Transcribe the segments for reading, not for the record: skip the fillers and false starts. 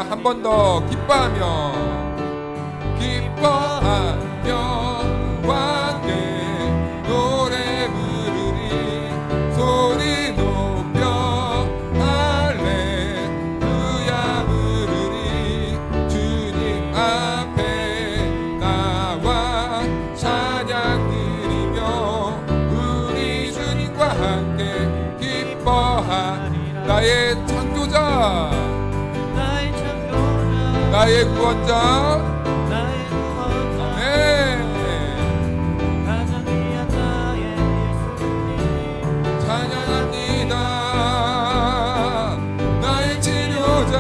한 번 더 기뻐하며 왕께 노래 부르리 소리 높여 할렐루야 부르리 주님 앞에 나와 찬양 드리며 우리 주님과 함께 기뻐하리 나의 창조자 나의 구원자 찬양합니다 나의 치료자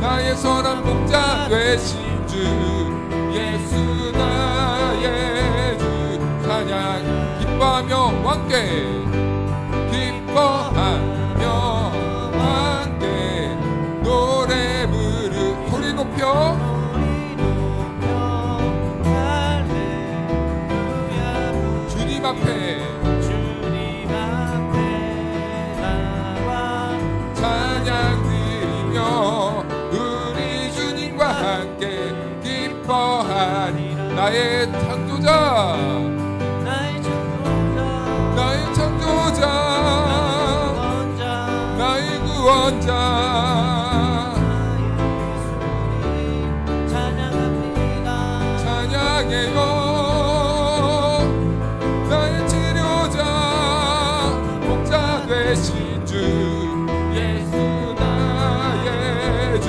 나의 선한 목자 되신 주 예수 나의 주 찬양 기뻐하며 왕께 기뻐하며 왕께 노래 부르 소리 높여 주님 앞에 나와 찬양 드리며 우리 주님과 함께 기뻐하리 나의 창조자 나의 창조자 나의 구원자 찬양해요 나의 치료자 목자 되신 주 예수 나의 주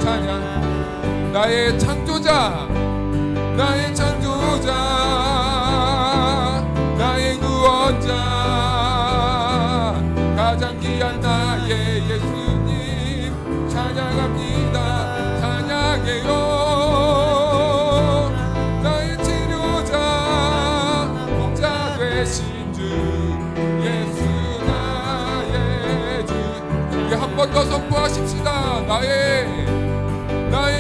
찬양 나의 창조자 나의 창조자 나의 구원자 가장 귀한 나의 예수님 찬양합니다 찬양해요 나의 치료자 목자 되신 주 예수 나의 주 우리 한 번 더 선포하십시다 나의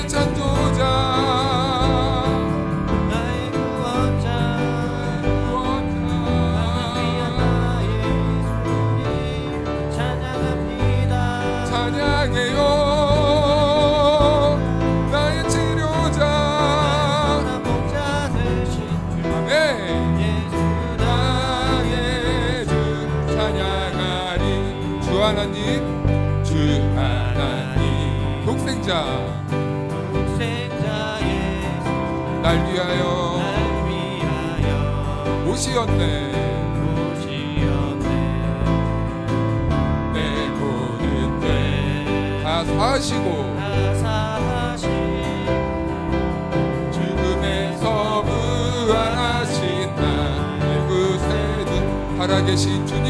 창조자 나의 치료자 예수 나의 주 찬양하리 주 하나님 독생자 날 위하여 오시었네 내 모든 죄 다 사하시고 죽음에서 부활하신 나의 구세주 살아계신 주님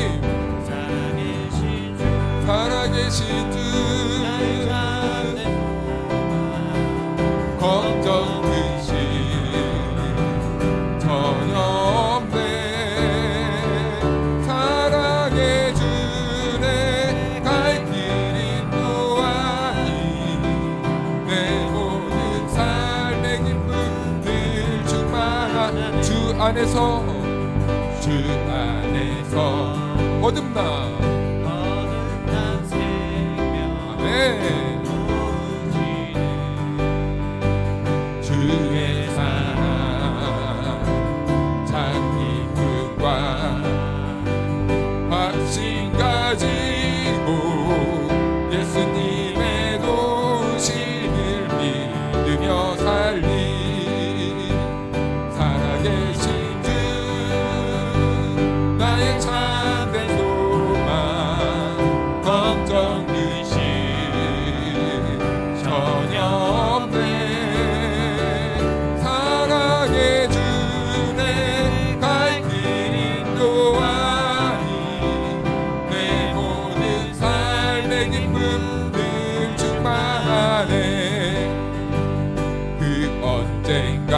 살아계신 주 걱정 근심 전혀 없네 사랑해 주네 갈 길 인도하니 내 모든 삶의 기쁨 늘 충만한 주 안에서 거듭나 주의 사랑 잔기쁨과 확신 가지고 예수님의 도우심을 믿으며 살리 살아계신 주 나의 참된 소망 걱정 근심 전혀 없네 사랑해 주네 갈 길 인도하니 내 모든 삶의 기쁨 늘 충만하네 그 언젠가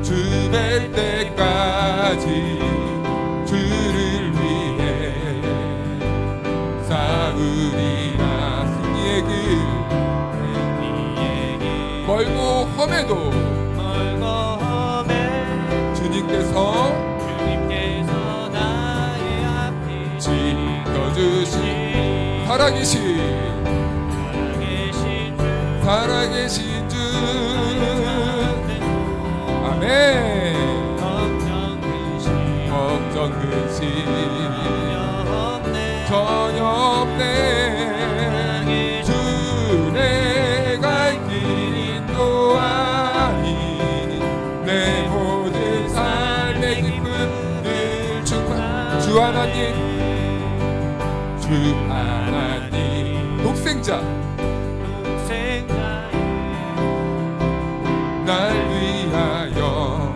주 뵐 때까지 주를 위해 싸우리라 승리의 길 멀고 험해도 주님께서 나의 앞에 지켜주신 살아계신 살아계신 주 아멘. 걱정 근심 전혀 없네. 주 내 갈 길 인도하니 내 모든 삶의 기쁨 늘 충만. 주 하나님 주 하나님 독생자 날 위하여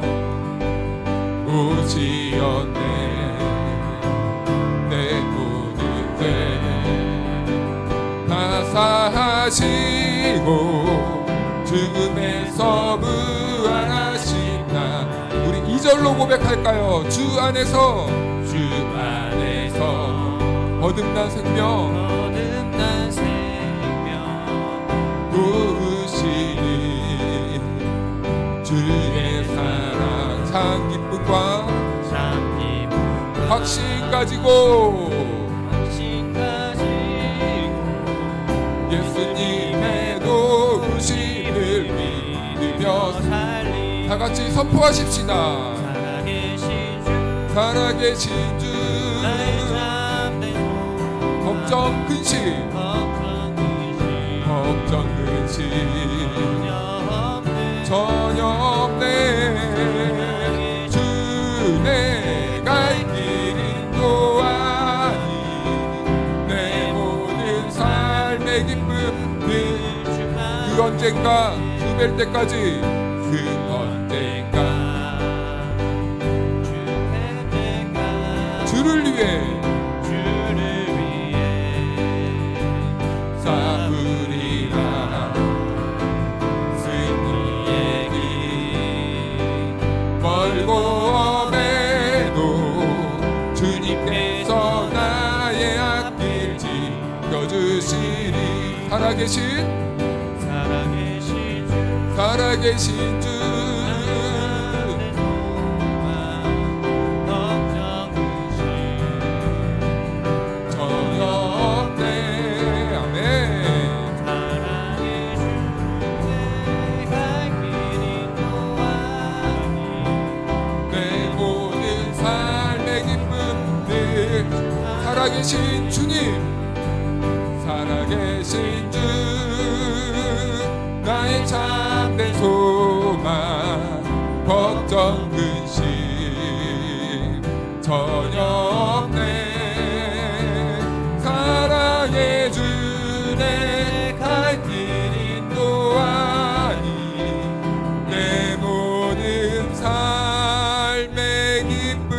오시었네. 내 모든 죄 다 사하시고 죽음에서 부활하신 나. 우리 2절로 고백할까요? 주 안에서 거듭난 생명 부으시니 주의 사랑 참 기쁨과 확신 가지고 예수님의 도우심을 믿으며 다 같이 선포하십시다. 살아계신 주 걱정 근심 전혀 없네. 주 내 갈 길 인도하니 내 모든 삶의 기쁨 늘 그 언젠가 주 뵐 때까지 그 언젠가 주를 위해 싸우리라. 승리의 길 멀고 엄해도 주님께서 나의 앞길 지켜주시니 살아계신 주 살아계신 주님 살아계신 주 나의 참된 소망 걱정 근심 전혀 없네. 사랑의 주 내 갈 길 인도하니 내 모든 삶의 기쁨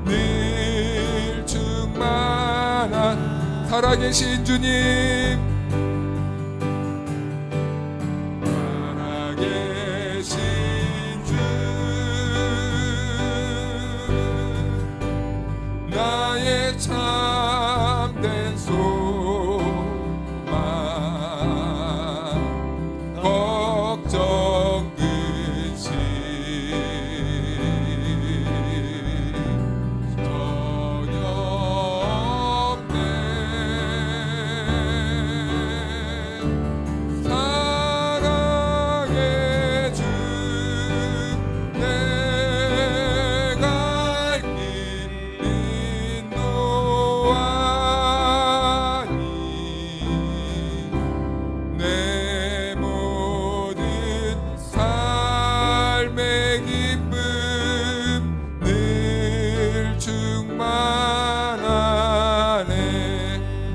늘 충만한 살아계신 주님 나의 참된 소망 걱정 근심 전혀 없네. 사랑의 주 내가 갈 길 내 모든 삶의 기쁨 늘 충만하네.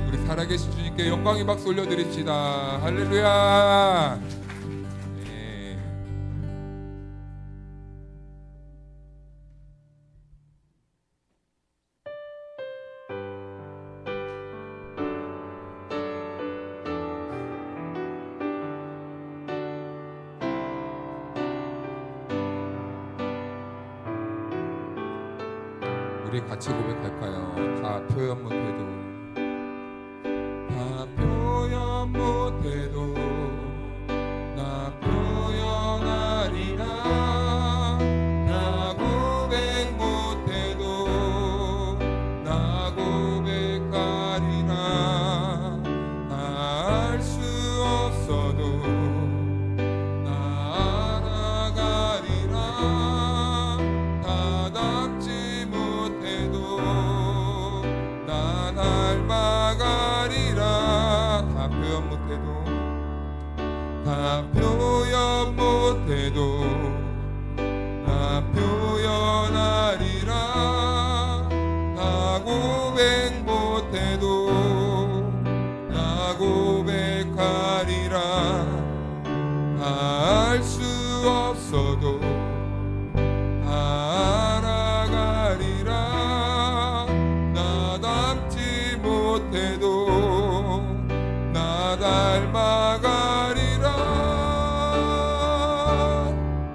우리 살아계신 주님께 영광의 박수 올려드립시다. 할렐루야. 우리 같이 고백할까요? 다 표현 못해도 나 표현하리라. 나 고백 못해도 나 고백하리라. 알 수 없어 고백하리라. 알 수 없어도 알아가리라. 나 닮지 못해도 나 닮아가리라.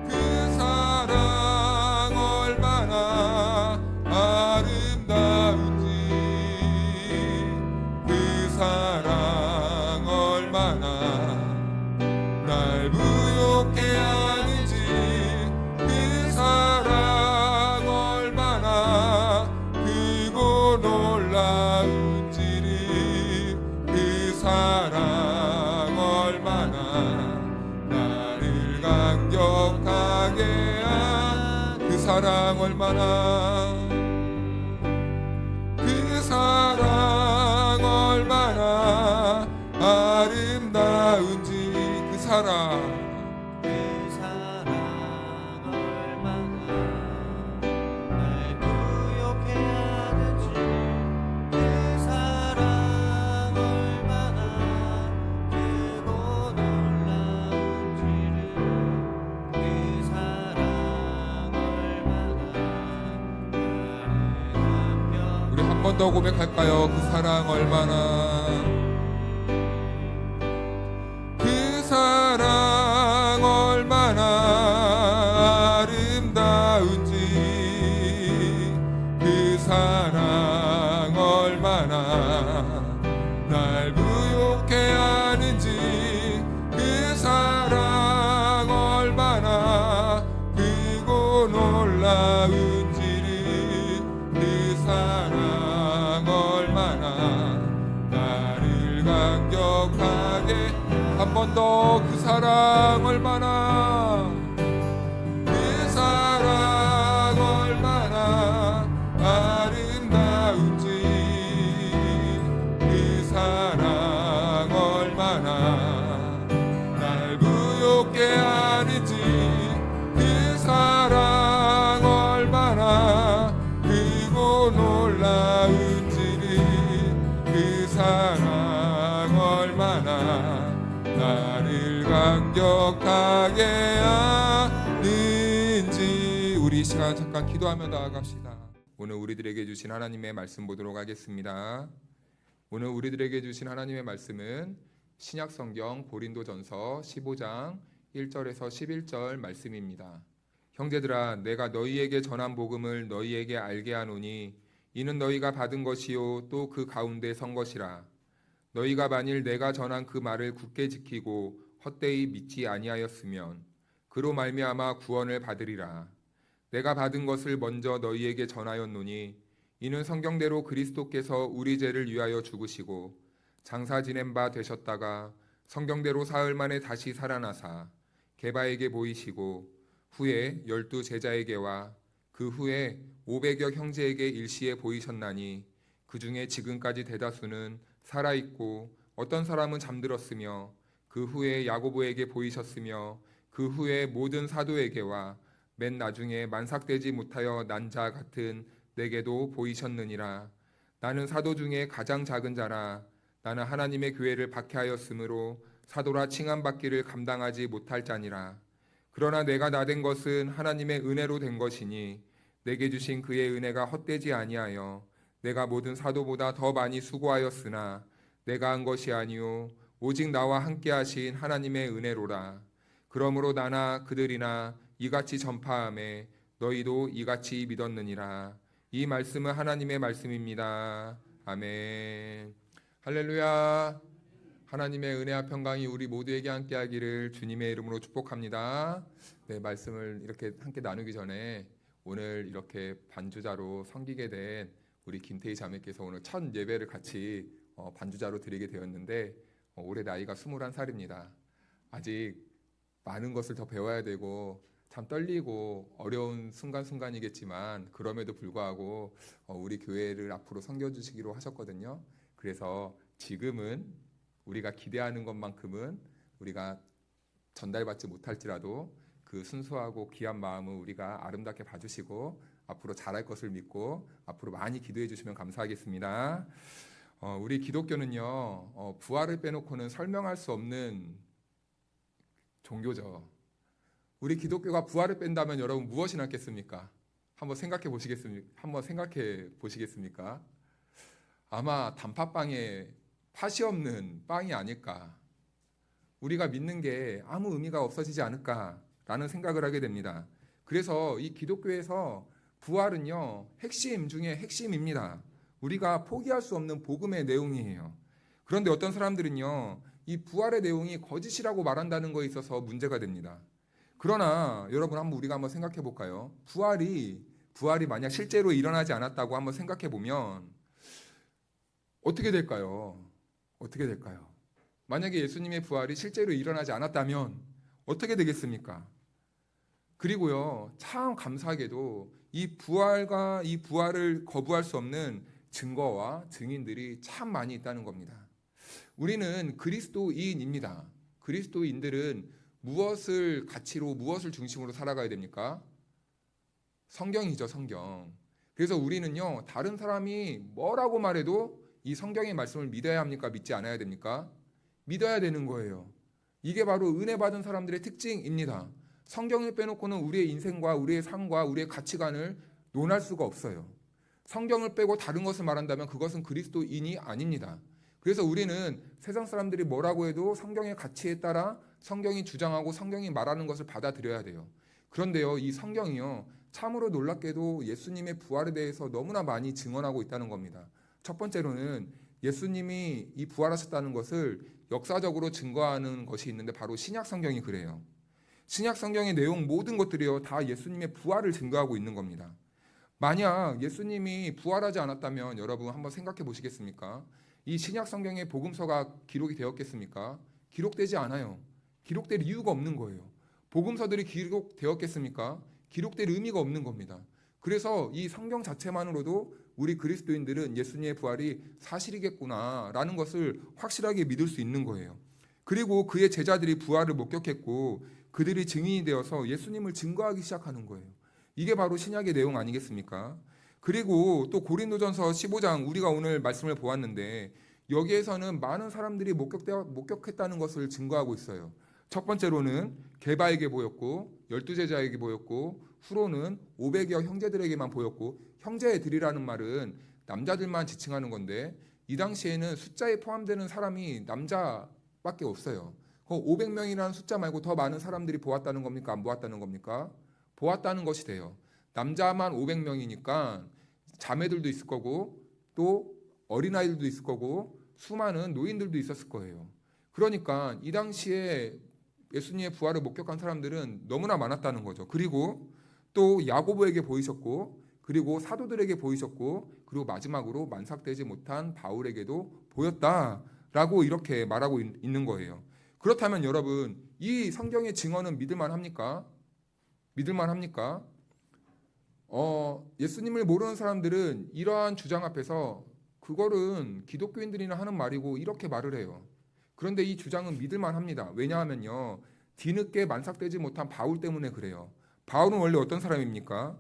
그 사랑 얼마나 아름다운지, 그 사랑 얼마나 날 부욕해 하는지, 그 사랑 얼마나 크고 놀라운지를, 그 사랑 얼마나 나를 감격하게 한, 그 사랑 얼마나, 그 사랑 얼마나 아름다운지, 그 사랑 얼마나 날 부욕해 하는지, 그 사랑 얼마나 크고 놀라운지를, 그 사랑 얼마나 나를 감격. 우리 한 번 더 고백할까요? 그 사랑 얼마나, 그 사랑 얼마나 아름다운지, 그 사랑 얼마나 날 부욕해 하는지, 그 사랑 얼마나 크고 놀라운지를, 그 사랑 얼마나 나를 감격하게. 한 번 더, 그 사랑 얼마나, 그 사랑 얼마나 아름다운지, 그 사랑 얼마나 날 부욕해 하는지, 그 사랑 얼마나 크고 놀라운지를, 그 사랑 얼마나 나를 감격하게 하는지. 우리 이 시간 잠깐 기도하며 나아갑시다. 오늘 우리들에게 주신 하나님의 말씀 보도록 하겠습니다. 오늘 우리들에게 주신 하나님의 말씀은 신약 성경 고린도전서 15장 1절에서 11절 말씀입니다. 형제들아, 내가 너희에게 전한 복음을 너희에게 알게 하노니 이는 너희가 받은 것이요 또 그 가운데 선 것이라. 너희가 만일 내가 전한 그 말을 굳게 지키고 헛되이 믿지 아니하였으면 그로 말미암아 구원을 받으리라. 내가 받은 것을 먼저 너희에게 전하였노니 이는 성경대로 그리스도께서 우리 죄를 위하여 죽으시고 장사 지낸 바 되셨다가 성경대로 사흘 만에 다시 살아나사 게바에게 보이시고 후에 12 제자에게와 그 후에 500여 형제에게 일시에 보이셨나니 그 중에 지금까지 대다수는 살아있고 어떤 사람은 잠들었으며 그 후에 야고보에게 보이셨으며 그 후에 모든 사도에게와 맨 나중에 만삭되지 못하여 난 자 같은 내게도 보이셨느니라. 나는 사도 중에 가장 작은 자라. 나는 하나님의 교회를 박해하였으므로 사도라 칭함받기를 감당하지 못할 자니라. 그러나 내가 나된 것은 하나님의 은혜로 된 것이니 내게 주신 그의 은혜가 헛되지 아니하여 내가 모든 사도보다 더 많이 수고하였으나 내가 한 것이 아니요 오직 나와 함께 하신 하나님의 은혜로라. 그러므로 나나 그들이나 이같이 전파하매 너희도 이같이 믿었느니라. 이 말씀은 하나님의 말씀입니다. 아멘. 할렐루야. 하나님의 은혜와 평강이 우리 모두에게 함께하기를 주님의 이름으로 축복합니다. 네, 말씀을 이렇게 함께 나누기 전에 오늘 이렇게 반주자로 섬기게 된 우리 김태희 자매께서 오늘 첫 예배를 같이 반주자로 드리게 되었는데 올해 나이가 21살입니다. 아직 많은 것을 더 배워야 되고 참 떨리고 어려운 순간순간이겠지만 그럼에도 불구하고 우리 교회를 앞으로 섬겨주시기로 하셨거든요. 그래서 지금은 우리가 기대하는 것만큼은 우리가 전달받지 못할지라도 그 순수하고 귀한 마음을 우리가 아름답게 봐주시고 앞으로 잘할 것을 믿고 앞으로 많이 기도해 주시면 감사하겠습니다. 우리 기독교는요, 부활을 빼놓고는 설명할 수 없는 종교죠. 우리 기독교가 부활을 뺀다면 여러분 무엇이 남겠습니까? 한번 생각해 보시겠습니까? 아마 단팥빵에 팥이 없는 빵이 아닐까. 우리가 믿는 게 아무 의미가 없어지지 않을까라는 생각을 하게 됩니다. 그래서 이 기독교에서 부활은요, 핵심 중에 핵심입니다. 우리가 포기할 수 없는 복음의 내용이에요. 그런데 어떤 사람들은요, 이 부활의 내용이 거짓이라고 말한다는 거에 있어서 문제가 됩니다. 그러나 여러분 우리가 한번 생각해 볼까요? 부활이 만약 실제로 일어나지 않았다고 한번 생각해 보면 어떻게 될까요? 어떻게 될까요? 만약에 예수님의 부활이 실제로 일어나지 않았다면 어떻게 되겠습니까? 그리고요, 참 감사하게도 이 부활을 거부할 수 없는 증거와 증인들이 참 많이 있다는 겁니다. 우리는 그리스도인입니다. 그리스도인들은 무엇을 가치로, 무엇을 중심으로 살아가야 됩니까? 성경이죠, 성경. 그래서 우리는요, 다른 사람이 뭐라고 말해도 이 성경의 말씀을 믿어야 합니까? 믿지 않아야 됩니까? 믿어야 되는 거예요. 이게 바로 은혜 받은 사람들의 특징입니다. 성경을 빼놓고는 우리의 인생과 우리의 삶과 우리의 가치관을 논할 수가 없어요. 성경을 빼고 다른 것을 말한다면 그것은 그리스도인이 아닙니다. 그래서 우리는 세상 사람들이 뭐라고 해도 성경의 가치에 따라 성경이 주장하고 성경이 말하는 것을 받아들여야 돼요. 그런데요, 이 성경이요, 참으로 놀랍게도 예수님의 부활에 대해서 너무나 많이 증언하고 있다는 겁니다. 첫 번째로는 예수님이 이 부활하셨다는 것을 역사적으로 증거하는 것이 있는데 바로 신약 성경이 그래요. 신약 성경의 내용 모든 것들이요, 다 예수님의 부활을 증거하고 있는 겁니다. 만약 예수님이 부활하지 않았다면 여러분 한번 생각해 보시겠습니까? 이 신약 성경의 복음서가 기록이 되었겠습니까? 기록되지 않아요. 기록될 이유가 없는 거예요. 복음서들이 기록되었겠습니까? 기록될 의미가 없는 겁니다. 그래서 이 성경 자체만으로도 우리 그리스도인들은 예수님의 부활이 사실이겠구나라는 것을 확실하게 믿을 수 있는 거예요. 그리고 그의 제자들이 부활을 목격했고 그들이 증인이 되어서 예수님을 증거하기 시작하는 거예요. 이게 바로 신약의 내용 아니겠습니까? 그리고 또 고린도전서 15장 우리가 오늘 말씀을 보았는데 여기에서는 많은 사람들이 목격했다는 것을 증거하고 있어요. 첫 번째로는 게바에게 보였고 12제자에게 보였고 후로는 500여 형제들에게만 보였고 형제들이라는 말은 남자들만 지칭하는 건데 이 당시에는 숫자에 포함되는 사람이 남자밖에 없어요. 500명이라는 숫자 말고 더 많은 사람들이 보았다는 겁니까? 안 보았다는 겁니까? 보았다는 것이 돼요. 남자만 500명이니까 자매들도 있을 거고 또 어린아이들도 있을 거고 수많은 노인들도 있었을 거예요. 그러니까 이 당시에 예수님의 부활을 목격한 사람들은 너무나 많았다는 거죠. 그리고 또 야고보에게 보이셨고 그리고 사도들에게 보이셨고 그리고 마지막으로 만삭되지 못한 바울에게도 보였다라고 이렇게 말하고 있는 거예요. 그렇다면 여러분 이 성경의 증언은 믿을만 합니까? 믿을만 합니까? 예수님을 모르는 사람들은 이러한 주장 앞에서 그거는 기독교인들이나 하는 말이고 이렇게 말을 해요. 그런데 이 주장은 믿을만 합니다. 왜냐하면요, 뒤늦게 만삭되지 못한 바울 때문에 그래요. 바울은 원래 어떤 사람입니까?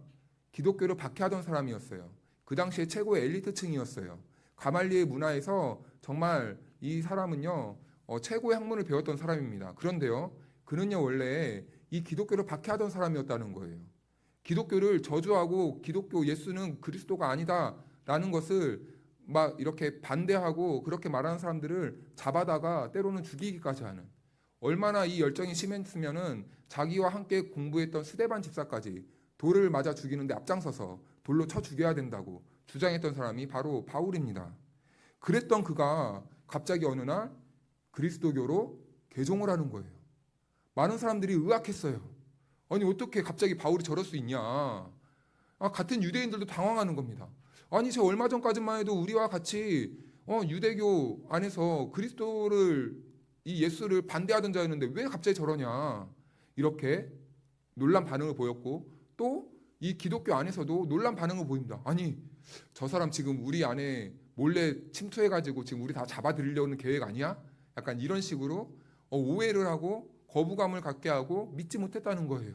기독교를 박해하던 사람이었어요. 그 당시에 최고의 엘리트층이었어요. 가말리엘 문화에서 정말 이 사람은요, 최고의 학문을 배웠던 사람입니다. 그런데요, 그는요 원래 이 기독교를 박해하던 사람이었다는 거예요. 기독교를 저주하고 기독교 예수는 그리스도가 아니다라는 것을 막 이렇게 반대하고 그렇게 말하는 사람들을 잡아다가 때로는 죽이기까지 하는, 얼마나 이 열정이 심했으면은 자기와 함께 공부했던 스데반 집사까지 돌을 맞아 죽이는데 앞장서서 돌로 쳐 죽여야 된다고 주장했던 사람이 바로 바울입니다. 그랬던 그가 갑자기 어느 날 그리스도교로 개종을 하는 거예요. 많은 사람들이 의아했어요. 아니 어떻게 갑자기 바울이 저럴 수 있냐. 같은 유대인들도 당황하는 겁니다. 아니 저 얼마 전까지만 해도 우리와 같이 유대교 안에서 그리스도를 이 예수를 반대하던 자였는데 왜 갑자기 저러냐. 이렇게 놀란 반응을 보였고 또 이 기독교 안에서도 놀란 반응을 보입니다. 아니 저 사람 지금 우리 안에 몰래 침투해가지고 지금 우리 다 잡아들이려는 계획 아니야? 약간 이런 식으로 오해를 하고 거부감을 갖게 하고 믿지 못했다는 거예요.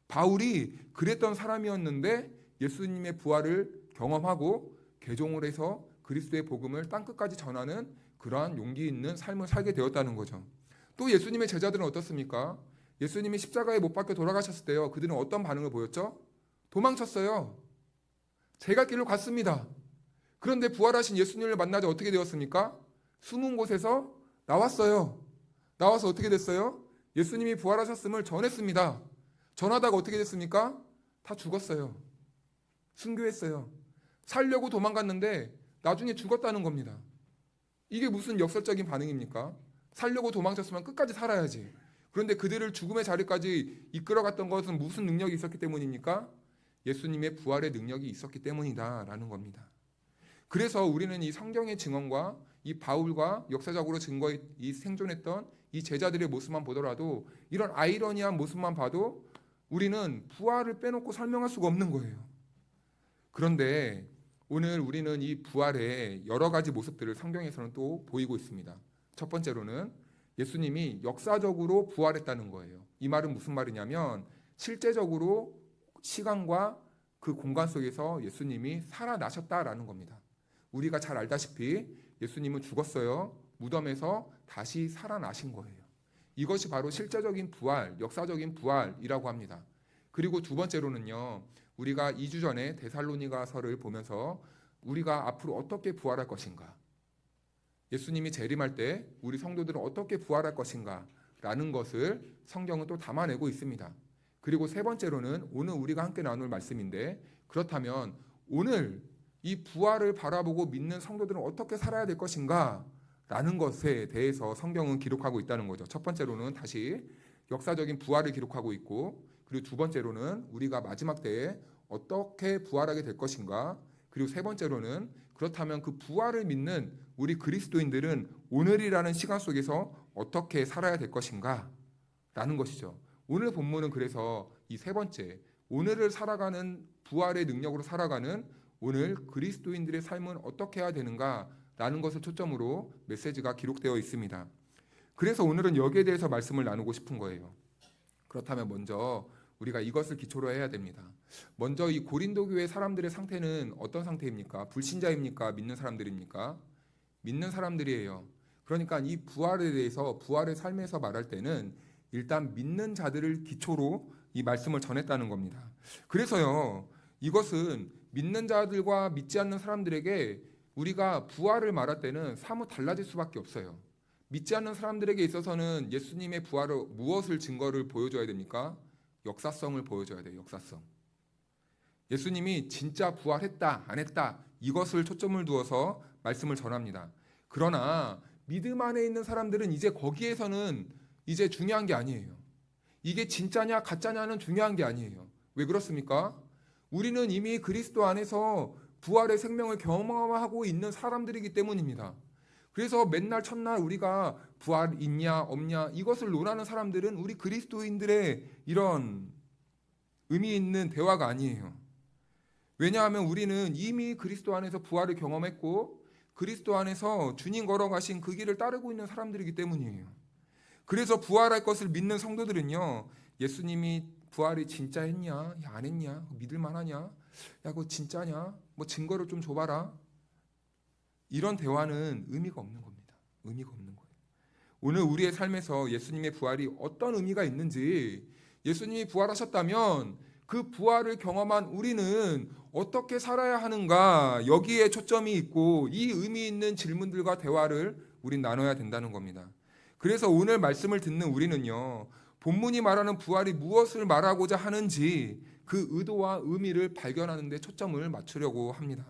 바울이 그랬던 사람이었는데 예수님의 부활을 경험하고 개종을 해서 그리스도의 복음을 땅끝까지 전하는 그러한 용기 있는 삶을 살게 되었다는 거죠. 또 예수님의 제자들은 어떻습니까? 예수님이 십자가에 못 박혀 돌아가셨을 때요, 그들은 어떤 반응을 보였죠? 도망쳤어요. 제 갈 길로 갔습니다. 그런데 부활하신 예수님을 만나자 어떻게 되었습니까? 숨은 곳에서 나왔어요. 나와서 어떻게 됐어요? 예수님이 부활하셨음을 전했습니다. 전하다가 어떻게 됐습니까? 다 죽었어요. 순교했어요. 살려고 도망갔는데 나중에 죽었다는 겁니다. 이게 무슨 역설적인 반응입니까? 살려고 도망쳤으면 끝까지 살아야지. 그런데 그들을 죽음의 자리까지 이끌어갔던 것은 무슨 능력이 있었기 때문입니까? 예수님의 부활의 능력이 있었기 때문이다라는 겁니다. 그래서 우리는 이 성경의 증언과 이 바울과 역사적으로 이 생존했던 이 제자들의 모습만 보더라도 이런 아이러니한 모습만 봐도 우리는 부활을 빼놓고 설명할 수가 없는 거예요. 그런데 오늘 우리는 이 부활의 여러 가지 모습들을 성경에서는 또 보이고 있습니다. 첫 번째로는 예수님이 역사적으로 부활했다는 거예요. 이 말은 무슨 말이냐면 실제적으로 시간과 그 공간 속에서 예수님이 살아나셨다라는 겁니다. 우리가 잘 알다시피 예수님은 죽었어요. 무덤에서 다시 살아나신 거예요. 이것이 바로 실제적인 부활, 역사적인 부활이라고 합니다. 그리고 두 번째로는요, 우리가 2주 전에 데살로니가서를 보면서 우리가 앞으로 어떻게 부활할 것인가, 예수님이 재림할 때 우리 성도들은 어떻게 부활할 것인가 라는 것을 성경은 또 담아내고 있습니다. 그리고 세 번째로는 오늘 우리가 함께 나눌 말씀인데, 그렇다면 오늘 이 부활을 바라보고 믿는 성도들은 어떻게 살아야 될 것인가 라는 것에 대해서 성경은 기록하고 있다는 거죠. 첫 번째로는 다시 역사적인 부활을 기록하고 있고, 그리고 두 번째로는 우리가 마지막 때에 어떻게 부활하게 될 것인가, 그리고 세 번째로는 그렇다면 그 부활을 믿는 우리 그리스도인들은 오늘이라는 시간 속에서 어떻게 살아야 될 것인가 라는 것이죠. 오늘 본문은 그래서 이 세 번째, 오늘을 살아가는 부활의 능력으로 살아가는 오늘 그리스도인들의 삶은 어떻게 해야 되는가 라는 것을 초점으로 메시지가 기록되어 있습니다. 그래서 오늘은 여기에 대해서 말씀을 나누고 싶은 거예요. 그렇다면 먼저 우리가 이것을 기초로 해야 됩니다. 먼저 이 고린도 교회 사람들의 상태는 어떤 상태입니까? 불신자입니까? 믿는 사람들입니까? 믿는 사람들이에요. 그러니까 이 부활에 대해서, 부활의 삶에서 말할 때는 일단 믿는 자들을 기초로 이 말씀을 전했다는 겁니다. 그래서요, 이것은 믿는 자들과 믿지 않는 사람들에게 우리가 부활을 말할 때는 사뭇 달라질 수밖에 없어요. 믿지 않는 사람들에게 있어서는 예수님의 부활을 무엇을 증거를 보여줘야 됩니까? 역사성을 보여줘야 돼요. 역사성. 예수님이 진짜 부활했다, 안 했다, 이것을 초점을 두어서 말씀을 전합니다. 그러나 믿음 안에 있는 사람들은 이제 거기에서는 이제 중요한 게 아니에요. 이게 진짜냐 가짜냐는 중요한 게 아니에요. 왜 그렇습니까? 우리는 이미 그리스도 안에서 부활의 생명을 경험하고 있는 사람들이기 때문입니다. 그래서 맨날 첫날 우리가 부활 있냐 없냐 이것을 논하는 사람들은 우리 그리스도인들의 이런 의미 있는 대화가 아니에요. 왜냐하면 우리는 이미 그리스도 안에서 부활을 경험했고 그리스도 안에서 주님 걸어가신 그 길을 따르고 있는 사람들이기 때문이에요. 그래서 부활할 것을 믿는 성도들은요, 예수님이 부활이 진짜 했냐, 야, 안 했냐, 믿을 만하냐, 야, 그거 진짜냐, 뭐 증거를 좀 줘봐라. 이런 대화는 의미가 없는 겁니다. 의미가 없는 거예요. 오늘 우리의 삶에서 예수님의 부활이 어떤 의미가 있는지, 예수님이 부활하셨다면 그 부활을 경험한 우리는 어떻게 살아야 하는가, 여기에 초점이 있고 이 의미 있는 질문들과 대화를 우린 나눠야 된다는 겁니다. 그래서 오늘 말씀을 듣는 우리는요, 본문이 말하는 부활이 무엇을 말하고자 하는지 그 의도와 의미를 발견하는 데 초점을 맞추려고 합니다.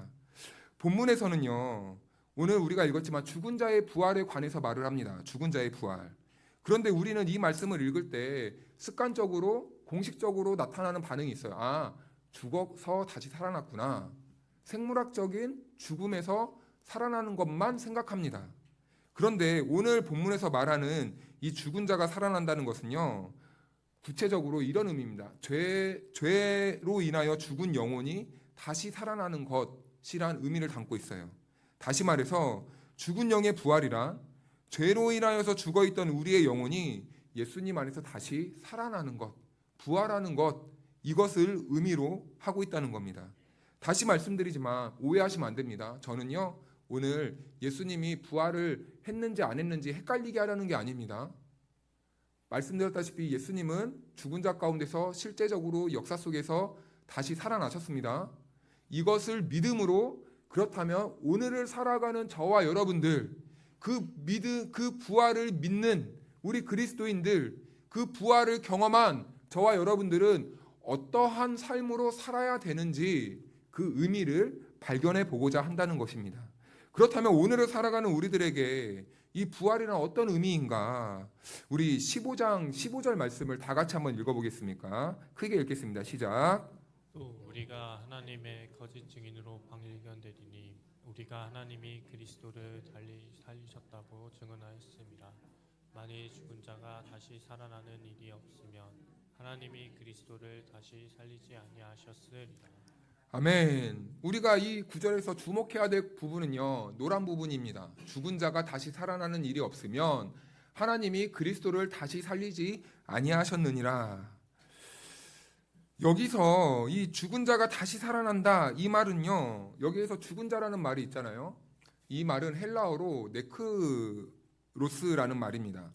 본문에서는요, 오늘 우리가 읽었지만 죽은 자의 부활에 관해서 말을 합니다. 죽은 자의 부활. 그런데 우리는 이 말씀을 읽을 때 습관적으로 공식적으로 나타나는 반응이 있어요. 아, 죽어서 다시 살아났구나. 생물학적인 죽음에서 살아나는 것만 생각합니다. 그런데 오늘 본문에서 말하는 이 죽은 자가 살아난다는 것은요, 구체적으로 이런 의미입니다. 죄로 인하여 죽은 영혼이 다시 살아나는 것이란 의미를 담고 있어요. 다시 말해서 죽은 영의 부활이란 죄로 인하여서 죽어있던 우리의 영혼이 예수님 안에서 다시 살아나는 것, 부활하는 것, 이것을 의미로 하고 있다는 겁니다. 다시 말씀드리지만 오해하시면 안 됩니다. 저는요, 오늘 예수님이 부활을 했는지 안 했는지 헷갈리게 하려는 게 아닙니다. 말씀드렸다시피 예수님은 죽은 자 가운데서 실제적으로 역사 속에서 다시 살아나셨습니다. 이것을 믿음으로, 그렇다면 오늘을 살아가는 저와 여러분들, 그 부활을 믿는 우리 그리스도인들, 그 부활을 경험한 저와 여러분들은 어떠한 삶으로 살아야 되는지 그 의미를 발견해 보고자 한다는 것입니다. 그렇다면 오늘을 살아가는 우리들에게 이 부활이란 어떤 의미인가? 우리 15장 15절 말씀을 다 같이 한번 읽어보겠습니까? 크게 읽겠습니다. 시작. 또 우리가 하나님의 거짓 증인으로 발견되리니 우리가 하나님이 그리스도를 달리 살리셨다고 증언하였습니다. 만일 죽은 자가 다시 살아나는 일이 없으면 하나님이 그리스도를 다시 살리지 아니하셨으리라. 아멘. 우리가 이 구절에서 주목해야 될 부분은요, 노란 부분입니다. 죽은 자가 다시 살아나는 일이 없으면 하나님이 그리스도를 다시 살리지 아니하셨느니라. 여기서 이 죽은 자가 다시 살아난다, 이 말은요, 여기에서 죽은 자라는 말이 있잖아요. 이 말은 헬라어로 네크로스라는 말입니다.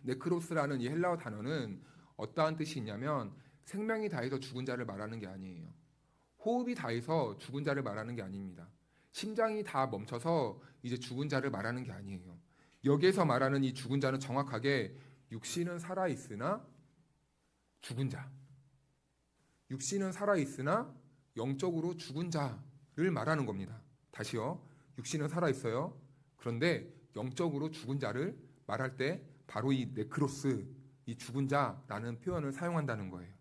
네크로스라는 이 헬라어 단어는 어떠한 뜻이 있냐면 생명이 다해서 죽은 자를 말하는 게 아니에요. 호흡이 다해서 죽은 자를 말하는 게 아닙니다. 심장이 다 멈춰서 이제 죽은 자를 말하는 게 아니에요. 여기에서 말하는 이 죽은 자는 정확하게 육신은 살아있으나 죽은 자, 육신은 살아있으나 영적으로 죽은 자를 말하는 겁니다. 다시요. 육신은 살아있어요. 그런데 영적으로 죽은 자를 말할 때 바로 이 네크로스, 이 죽은 자라는 표현을 사용한다는 거예요.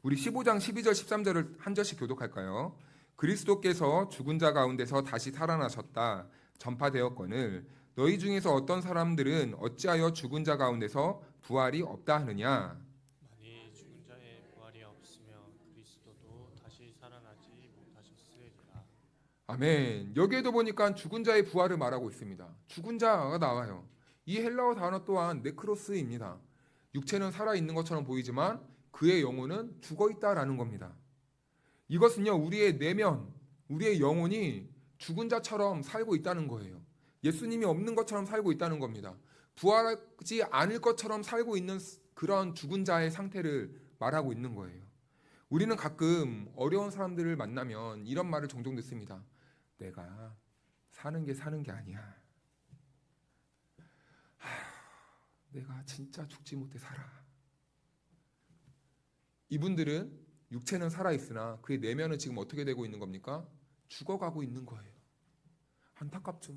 우리 15장 12절 13절을 한 절씩 교독할까요? 그리스도께서 죽은 자 가운데서 다시 살아나셨다 전파되었거늘 너희 중에서 어떤 사람들은 어찌하여 죽은 자 가운데서 부활이 없다 하느냐? 만일 죽은 자의 부활이 없으면 그리스도도 다시 살아나지 못하셨으리라. 아멘. 여기에도 보니까 죽은 자의 부활을 말하고 있습니다. 죽은 자가 나와요. 이 헬라어 단어 또한 네크로스입니다. 육체는 살아있는 것처럼 보이지만 그의 영혼은 죽어있다라는 겁니다. 이것은요, 우리의 내면, 우리의 영혼이 죽은 자처럼 살고 있다는 거예요. 예수님이 없는 것처럼 살고 있다는 겁니다. 부활하지 않을 것처럼 살고 있는 그런 죽은 자의 상태를 말하고 있는 거예요. 우리는 가끔 어려운 사람들을 만나면 이런 말을 종종 듣습니다. 내가 사는 게 아니야. 내가 진짜 죽지 못해 살아. 이분들은 육체는 살아있으나 그의 내면은 지금 어떻게 되고 있는 겁니까? 죽어가고 있는 거예요. 안타깝죠.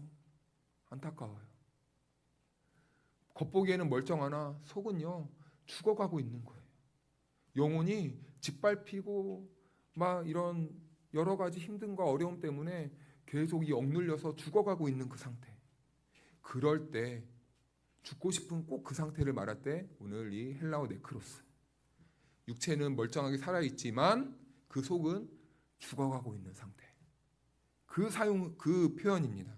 안타까워요. 겉보기에는 멀쩡하나 속은요 죽어가고 있는 거예요. 영혼이 짓밟히고 막 이런 여러 가지 힘듦과 어려움 때문에 계속 이 억눌려서 죽어가고 있는 그 상태. 그럴 때 죽고 싶은 꼭 그 상태를 말할 때 오늘 이 헬라어 네크로스, 육체는 멀쩡하게 살아있지만 그 속은 죽어가고 있는 상태, 그 표현입니다.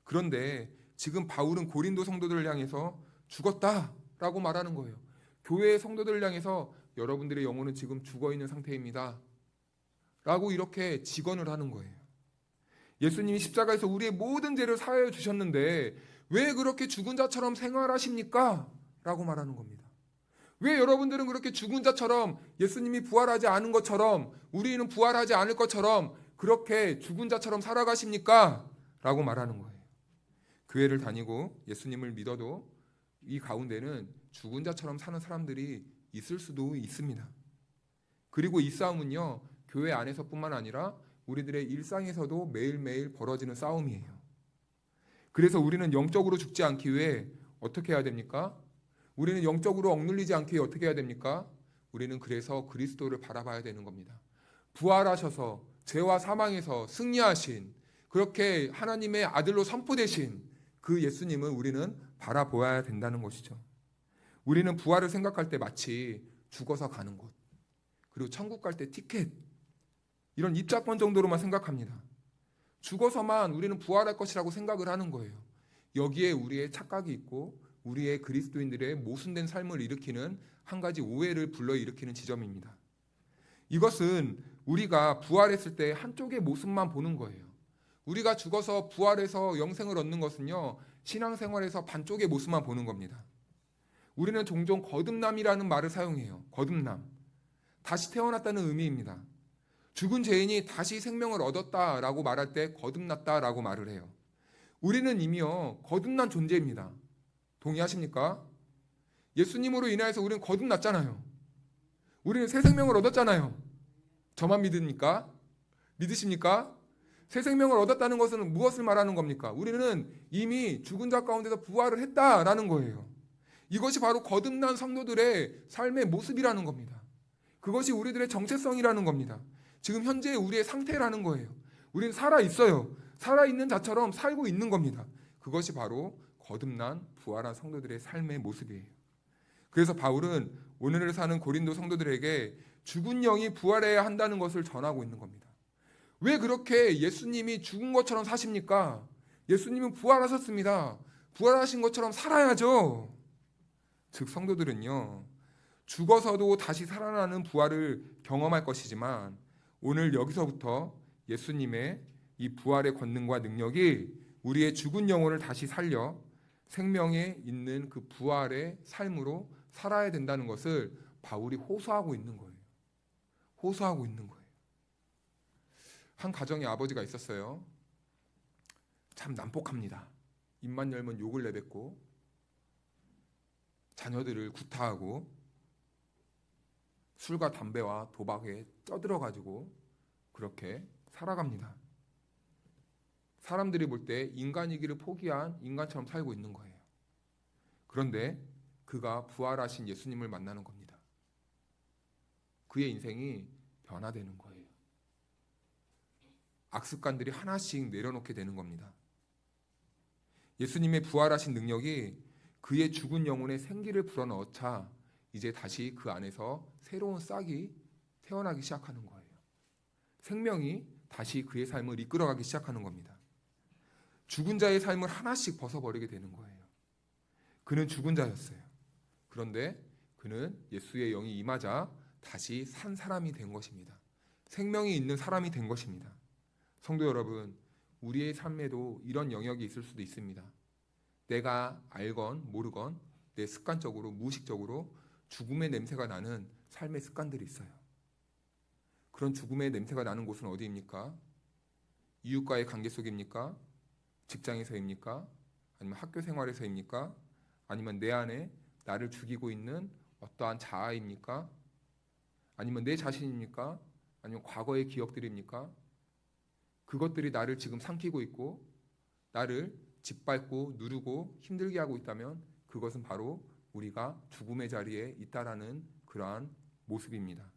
그런데 지금 바울은 고린도 성도들을 향해서 죽었다라고 말하는 거예요. 교회의 성도들을 향해서 여러분들의 영혼은 지금 죽어있는 상태입니다 라고 이렇게 직언을 하는 거예요. 예수님이 십자가에서 우리의 모든 죄를 사하여 주셨는데 왜 그렇게 죽은 자처럼 생활하십니까? 라고 말하는 겁니다. 왜 여러분들은 그렇게 죽은 자처럼, 예수님이 부활하지 않은 것처럼, 우리는 부활하지 않을 것처럼 그렇게 죽은 자처럼 살아가십니까? 라고 말하는 거예요. 교회를 다니고 예수님을 믿어도 이 가운데는 죽은 자처럼 사는 사람들이 있을 수도 있습니다. 그리고 이 싸움은요, 교회 안에서뿐만 아니라 우리들의 일상에서도 매일매일 벌어지는 싸움이에요. 그래서 우리는 영적으로 죽지 않기 위해 어떻게 해야 됩니까? 우리는 영적으로 억눌리지 않기 위해 어떻게 해야 됩니까? 우리는 그래서 그리스도를 바라봐야 되는 겁니다. 부활하셔서 죄와 사망에서 승리하신, 그렇게 하나님의 아들로 선포되신 그 예수님을 우리는 바라보아야 된다는 것이죠. 우리는 부활을 생각할 때 마치 죽어서 가는 곳, 그리고 천국 갈 때 티켓, 이런 입장권 정도로만 생각합니다. 죽어서만 우리는 부활할 것이라고 생각을 하는 거예요. 여기에 우리의 착각이 있고 우리의 그리스도인들의 모순된 삶을 일으키는 한 가지 오해를 불러일으키는 지점입니다. 이것은 우리가 부활했을 때 한쪽의 모습만 보는 거예요. 우리가 죽어서 부활해서 영생을 얻는 것은요, 신앙생활에서 반쪽의 모습만 보는 겁니다. 우리는 종종 거듭남이라는 말을 사용해요. 거듭남. 다시 태어났다는 의미입니다. 죽은 죄인이 다시 생명을 얻었다라고 말할 때 거듭났다라고 말을 해요. 우리는 이미요, 거듭난 존재입니다. 동의하십니까? 예수님으로 인하여서 우리는 거듭났잖아요. 우리는 새 생명을 얻었잖아요. 저만 믿습니까? 믿으십니까? 새 생명을 얻었다는 것은 무엇을 말하는 겁니까? 우리는 이미 죽은 자 가운데서 부활을 했다라는 거예요. 이것이 바로 거듭난 성도들의 삶의 모습이라는 겁니다. 그것이 우리들의 정체성이라는 겁니다. 지금 현재 우리의 상태라는 거예요. 우리는 살아있어요. 살아있는 자처럼 살고 있는 겁니다. 그것이 바로 거듭난 부활한 성도들의 삶의 모습이에요. 그래서 바울은 오늘을 사는 고린도 성도들에게 죽은 영이 부활해야 한다는 것을 전하고 있는 겁니다. 왜 그렇게 예수님이 죽은 것처럼 사십니까? 예수님은 부활하셨습니다. 부활하신 것처럼 살아야죠. 즉 성도들은요, 죽어서도 다시 살아나는 부활을 경험할 것이지만 오늘 여기서부터 예수님의 이 부활의 권능과 능력이 우리의 죽은 영혼을 다시 살려 생명에 있는 그 부활의 삶으로 살아야 된다는 것을 바울이 호소하고 있는 거예요. 호소하고 있는 거예요. 한 가정에 아버지가 있었어요. 참 난폭합니다. 입만 열면 욕을 내뱉고 자녀들을 구타하고 술과 담배와 도박에 쪄들어가지고 그렇게 살아갑니다. 사람들이 볼 때 인간이기를 포기한 인간처럼 살고 있는 거예요. 그런데 그가 부활하신 예수님을 만나는 겁니다. 그의 인생이 변화되는 거예요. 악습관들이 하나씩 내려놓게 되는 겁니다. 예수님의 부활하신 능력이 그의 죽은 영혼에 생기를 불어넣자 이제 다시 그 안에서 새로운 싹이 태어나기 시작하는 거예요. 생명이 다시 그의 삶을 이끌어가기 시작하는 겁니다. 죽은 자의 삶을 하나씩 벗어버리게 되는 거예요. 그는 죽은 자였어요. 그런데 그는 예수의 영이 임하자 다시 산 사람이 된 것입니다. 생명이 있는 사람이 된 것입니다. 성도 여러분, 우리의 삶에도 이런 영역이 있을 수도 있습니다. 내가 알건 모르건 내 습관적으로 무의식적으로 죽음의 냄새가 나는 삶의 습관들이 있어요. 그런 죽음의 냄새가 나는 곳은 어디입니까? 이웃과의 관계 속입니까? 직장에서입니까? 아니면 학교 생활에서입니까? 아니면 내 안에 나를 죽이고 있는 어떠한 자아입니까? 아니면 내 자신입니까? 아니면 과거의 기억들입니까? 그것들이 나를 지금 삼키고 있고 나를 짓밟고 누르고 힘들게 하고 있다면 그것은 바로 우리가 죽음의 자리에 있다라는 그러한 모습입니다.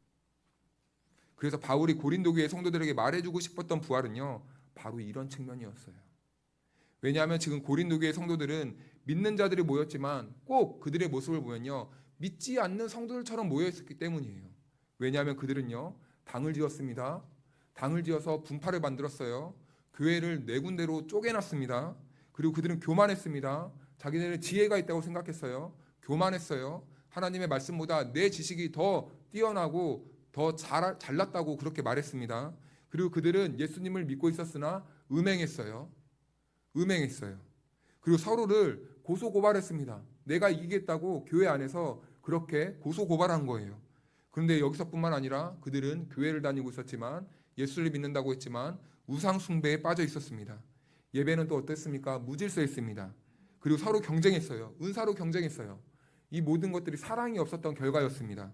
그래서 바울이 고린도 교회 성도들에게 말해주고 싶었던 부활은요, 바로 이런 측면이었어요. 왜냐하면 지금 고린도 교회 성도들은 믿는 자들이 모였지만 꼭 그들의 모습을 보면요, 믿지 않는 성도들처럼 모여있었기 때문이에요. 왜냐하면 그들은요, 당을 지었습니다. 당을 지어서 분파를 만들었어요. 교회를 네 군데로 쪼개놨습니다. 그리고 그들은 교만했습니다. 자기네는 지혜가 있다고 생각했어요. 교만했어요. 하나님의 말씀보다 내 지식이 더 뛰어나고 더 잘났다고 그렇게 말했습니다. 그리고 그들은 예수님을 믿고 있었으나 음행했어요. 그리고 서로를 고소고발했습니다. 내가 이기겠다고 교회 안에서 그렇게 고소고발한 거예요. 그런데 여기서뿐만 아니라 그들은 교회를 다니고 있었지만 예수를 믿는다고 했지만 우상 숭배에 빠져 있었습니다. 예배는 또 어땠습니까? 무질서했습니다. 그리고 서로 경쟁했어요. 은사로 경쟁했어요. 이 모든 것들이 사랑이 없었던 결과였습니다.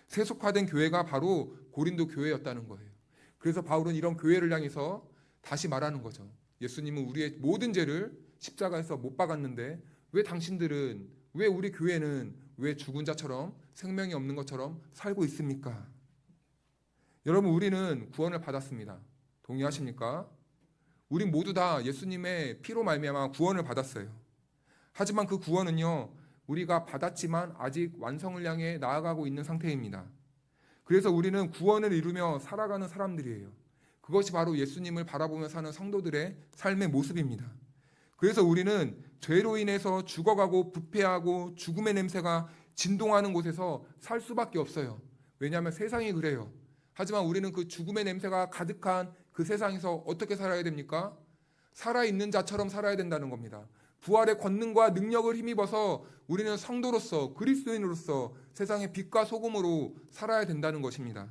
세속화된 교회가 바로 고린도 교회였다는 거예요. 그래서 바울은 이런 교회를 향해서 다시 말하는 거죠. 예수님은 우리의 모든 죄를 십자가에서 못 박았는데 왜 당신들은, 왜 우리 교회는 왜 죽은 자처럼 생명이 없는 것처럼 살고 있습니까? 여러분, 우리는 구원을 받았습니다. 동의하십니까? 우리 모두 다 예수님의 피로 말미암아 구원을 받았어요. 하지만 그 구원은요, 우리가 받았지만 아직 완성을 향해 나아가고 있는 상태입니다. 그래서 우리는 구원을 이루며 살아가는 사람들이에요. 그것이 바로 예수님을 바라보며 사는 성도들의 삶의 모습입니다. 그래서 우리는 죄로 인해서 죽어가고 부패하고 죽음의 냄새가 진동하는 곳에서 살 수밖에 없어요. 왜냐하면 세상이 그래요. 하지만 우리는 그 죽음의 냄새가 가득한 그 세상에서 어떻게 살아야 됩니까? 살아있는 자처럼 살아야 된다는 겁니다. 부활의 권능과 능력을 힘입어서 우리는 성도로서 그리스도인으로서 세상의 빛과 소금으로 살아야 된다는 것입니다.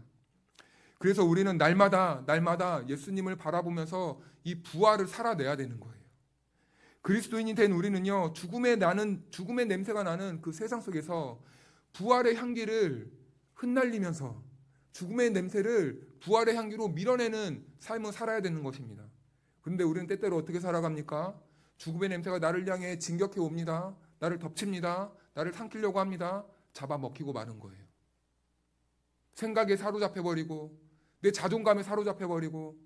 그래서 우리는 날마다 예수님을 바라보면서 이 부활을 살아내야 되는 거예요. 그리스도인이 된 우리는요, 죽음의 냄새가 나는 그 세상 속에서 부활의 향기를 흩날리면서 죽음의 냄새를 부활의 향기로 밀어내는 삶을 살아야 되는 것입니다. 그런데 우리는 때때로 어떻게 살아갑니까? 죽음의 냄새가 나를 향해 진격해 옵니다. 나를 덮칩니다. 나를 삼키려고 합니다. 잡아먹히고 마는 거예요. 생각에 사로잡혀버리고, 내 자존감에 사로잡혀버리고,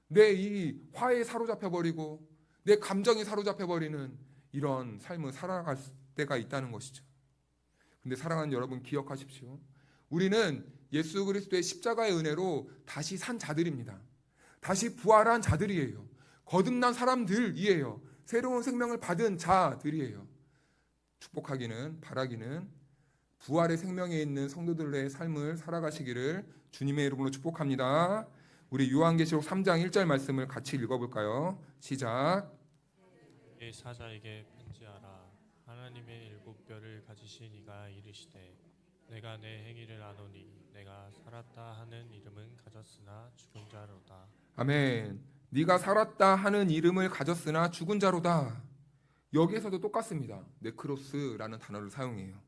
내 이 화에 사로잡혀버리고, 내 감정에 사로잡혀버리는 이런 삶을 살아갈 때가 있다는 것이죠. 근데 사랑하는 여러분, 기억하십시오. 우리는 예수 그리스도의 십자가의 은혜로 다시 산 자들입니다. 다시 부활한 자들이에요. 거듭난 사람들이에요. 새로운 생명을 받은 자들이에요. 축복하기는, 바라기는 부활의 생명에 있는 성도들의 삶을 살아가시기를 주님의 이름으로 축복합니다. 우리 요한계시록 3장 1절 말씀을 같이 읽어볼까요? 시작. 이 사자에게 편지하라. 하나님의 일곱 뼈를 가지신 이가 이르시되 내가 내 행위를 아노니 내가 살았다 하는 이름은 가졌으나 죽은 자로다. 아멘. 네가 살았다 하는 이름을 가졌으나 죽은 자로다. 여기에서도 똑같습니다. 네크로스라는 단어를 사용해요.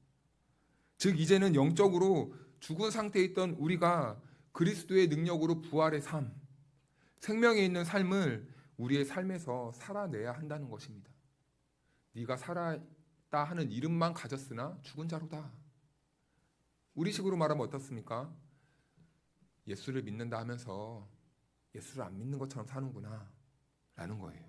즉 이제는 영적으로 죽은 상태에 있던 우리가 그리스도의 능력으로 부활의 삶, 생명에 있는 삶을 우리의 삶에서 살아내야 한다는 것입니다. 네가 살았다 하는 이름만 가졌으나 죽은 자로다. 우리식으로 말하면 어떻습니까? 예수를 믿는다 하면서 예수를 안 믿는 것처럼 사는구나 라는 거예요.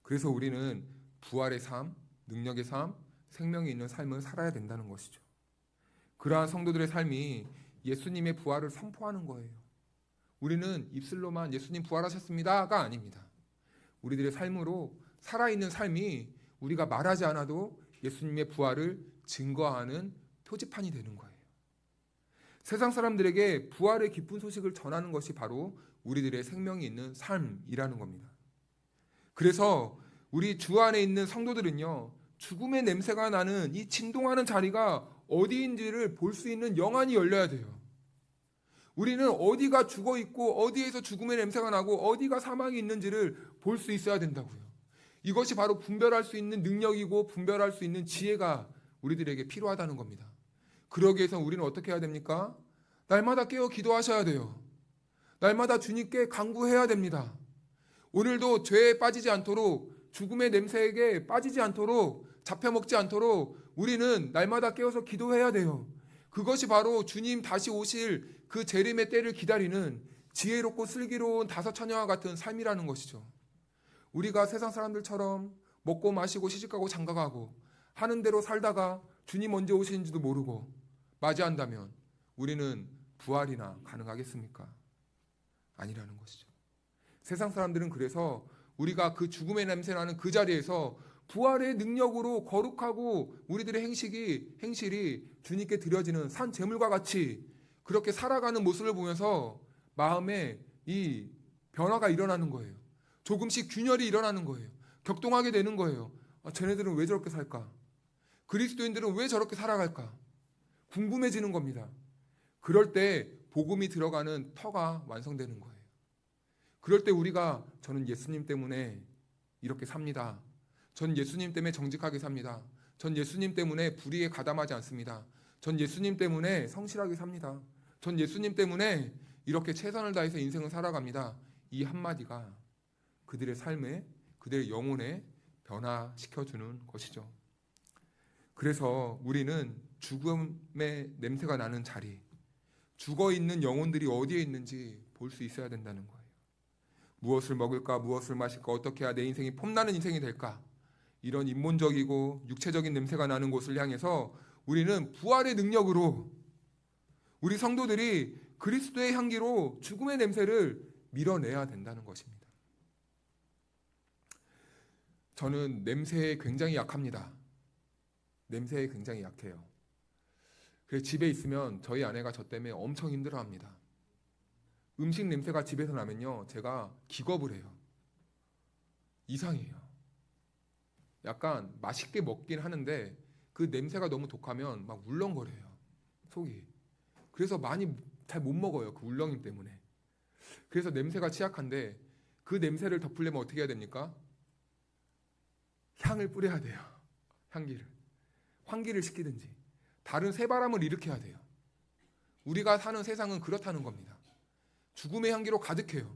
그래서 우리는 부활의 삶, 능력의 삶, 생명이 있는 삶을 살아야 된다는 것이죠. 그러한 성도들의 삶이 예수님의 부활을 선포하는 거예요. 우리는 입술로만 예수님 부활하셨습니다가 아닙니다. 우리들의 삶으로 살아있는 삶이 우리가 말하지 않아도 예수님의 부활을 증거하는 표지판이 되는 거예요. 세상 사람들에게 부활의 기쁜 소식을 전하는 것이 바로 우리들의 생명이 있는 삶이라는 겁니다. 그래서 우리 주 안에 있는 성도들은요, 죽음의 냄새가 나는 이 진동하는 자리가 어디인지를 볼 수 있는 영안이 열려야 돼요. 우리는 어디가 죽어 있고 어디에서 죽음의 냄새가 나고 어디가 사망이 있는지를 볼 수 있어야 된다고요. 이것이 바로 분별할 수 있는 능력이고 분별할 수 있는 지혜가 우리들에게 필요하다는 겁니다. 그러기 위해서 우리는 어떻게 해야 됩니까? 날마다 깨어 기도하셔야 돼요. 날마다 주님께 간구해야 됩니다. 오늘도 죄에 빠지지 않도록, 죽음의 냄새에게 빠지지 않도록, 잡혀먹지 않도록 우리는 날마다 깨어서 기도해야 돼요. 그것이 바로 주님 다시 오실 그 재림의 때를 기다리는 지혜롭고 슬기로운 다섯 처녀와 같은 삶이라는 것이죠. 우리가 세상 사람들처럼 먹고 마시고 시집가고 장가가고 하는 대로 살다가 주님 언제 오시는지도 모르고 맞이한다면 우리는 부활이나 가능하겠습니까? 아니라는 것이죠. 세상 사람들은 그래서 우리가 그 죽음의 냄새나는 그 자리에서 부활의 능력으로 거룩하고 우리들의 행실이 주님께 드려지는 산 제물과 같이 그렇게 살아가는 모습을 보면서 마음에 이 변화가 일어나는 거예요. 조금씩 균열이 일어나는 거예요. 격동하게 되는 거예요. 쟤네들은 왜 저렇게 살까? 그리스도인들은 왜 저렇게 살아갈까? 궁금해지는 겁니다. 그럴 때 복음이 들어가는 터가 완성되는 거예요. 그럴 때 우리가 저는 예수님 때문에 이렇게 삽니다. 전 예수님 때문에 정직하게 삽니다. 전 예수님 때문에 불의에 가담하지 않습니다. 전 예수님 때문에 성실하게 삽니다. 전 예수님 때문에 이렇게 최선을 다해서 인생을 살아갑니다. 이 한마디가 그들의 삶에, 그들의 영혼에 변화시켜주는 것이죠. 그래서 우리는 죽음의 냄새가 나는 자리, 죽어있는 영혼들이 어디에 있는지 볼 수 있어야 된다는 거예요. 무엇을 먹을까, 무엇을 마실까, 어떻게 해야 내 인생이 폼나는 인생이 될까, 이런 인본적이고 육체적인 냄새가 나는 곳을 향해서 우리는 부활의 능력으로 우리 성도들이 그리스도의 향기로 죽음의 냄새를 밀어내야 된다는 것입니다. 저는 냄새에 굉장히 약합니다. 냄새에 굉장히 약해요. 그래서 집에 있으면 저희 아내가 저 때문에 엄청 힘들어합니다. 음식 냄새가 집에서 나면요, 제가 기겁을 해요. 이상해요. 약간 맛있게 먹긴 하는데 그 냄새가 너무 독하면 막 울렁거려요, 속이. 그래서 많이 잘 못 먹어요, 그 울렁임 때문에. 그래서 냄새가 취약한데 그 냄새를 덮으려면 어떻게 해야 됩니까? 향을 뿌려야 돼요. 향기를. 환기를 시키든지 다른 새바람을 일으켜야 돼요. 우리가 사는 세상은 그렇다는 겁니다. 죽음의 향기로 가득해요.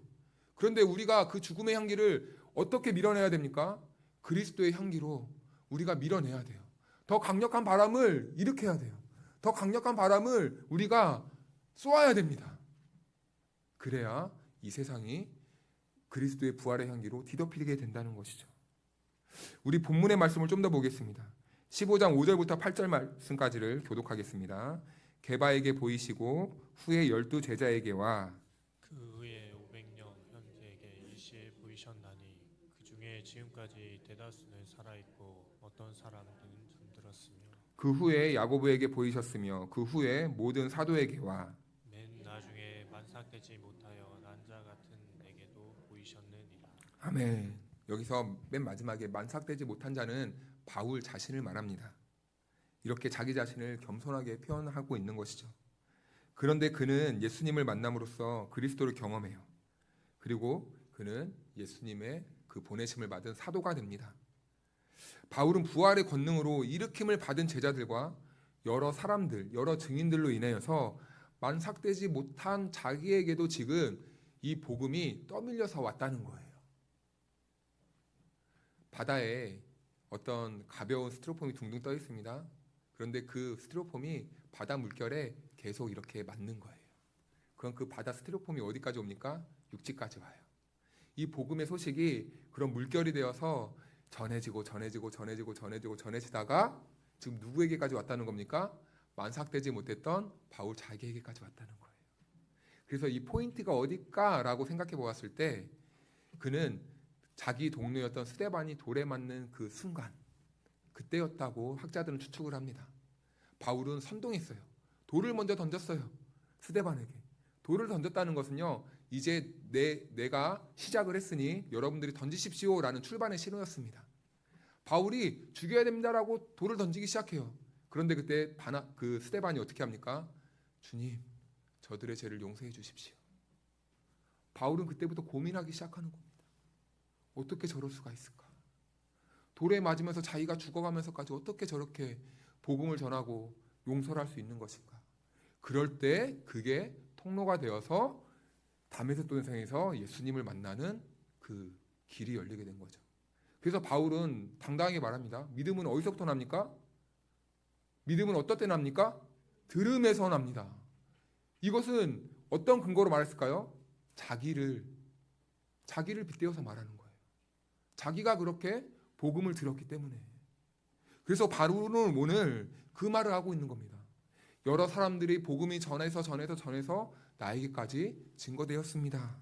그런데 우리가 그 죽음의 향기를 어떻게 밀어내야 됩니까? 그리스도의 향기로 우리가 밀어내야 돼요. 더 강력한 바람을 일으켜야 돼요. 더 강력한 바람을 우리가 쏘아야 됩니다. 그래야 이 세상이 그리스도의 부활의 향기로 뒤덮이게 된다는 것이죠. 우리 본문의 말씀을 좀 더 보겠습니다. 15장 5절부터 8절 말씀까지를 교독하겠습니다. 게바에게 보이시고 후에 12 제자에게와 그 후에 500명 형제에게 일시에 보이셨나니 그 중에 지금까지 대다수는 살아있고 어떤 사람은 잠들었으며 그 후에 야고보에게 보이셨으며 그 후에 모든 사도에게와 맨 나중에 만삭되지 못하여 난 자 같은 내게도 보이셨느니라. 아멘. 여기서 맨 마지막에 만삭되지 못한 자는 바울 자신을 말합니다. 이렇게 자기 자신을 겸손하게 표현하고 있는 것이죠. 그런데 그는 예수님을 만남으로써 그리스도를 경험해요. 그리고 그는 예수님의 그 보내심을 받은 사도가 됩니다. 바울은 부활의 권능으로 일으킴을 받은 제자들과 여러 사람들, 여러 증인들로 인하여서 만삭되지 못한 자기에게도 지금 이 복음이 떠밀려서 왔다는 거예요. 바다에 어떤 가벼운 스티로폼이 둥둥 떠 있습니다. 그런데 그 스티로폼이 바다 물결에 계속 이렇게 맞는 거예요. 그럼 그 바다 스티로폼이 어디까지 옵니까? 육지까지 와요. 이 복음의 소식이 그런 물결이 되어서 전해지다가 지금 누구에게까지 왔다는 겁니까? 만삭되지 못했던 바울 자기에게까지 왔다는 거예요. 그래서 이 포인트가 어딜까라고 생각해 보았을 때 그는 자기 동료였던 스데반이 돌에 맞는 그 순간 그때였다고 학자들은 추측을 합니다. 바울은 선동했어요. 돌을 먼저 던졌어요. 스데반에게. 돌을 던졌다는 것은요. 이제 내가 시작을 했으니 여러분들이 던지십시오라는 출발의 신호였습니다. 바울이 죽여야 됩니다라고 돌을 던지기 시작해요. 그런데 그때 그 스데반이 어떻게 합니까? 주님, 저들의 죄를 용서해 주십시오. 바울은 그때부터 고민하기 시작하는 겁니다. 어떻게 저럴 수가 있을까? 돌에 맞으면서 자기가 죽어가면서까지 어떻게 저렇게 복음을 전하고 용서를 할 수 있는 것인가? 그럴 때 그게 통로가 되어서 다메섹 동상에서 예수님을 만나는 그 길이 열리게 된 거죠. 그래서 바울은 당당하게 말합니다. 믿음은 어디서부터 납니까? 믿음은 어떨 때 납니까? 들음에서 납니다. 이것은 어떤 근거로 말했을까요? 자기를 빗대어서 말하는 거예요. 자기가 그렇게 복음을 들었기 때문에. 그래서 바울은 오늘 그 말을 하고 있는 겁니다. 여러 사람들이 복음이 전해서 나에게까지 증거되었습니다.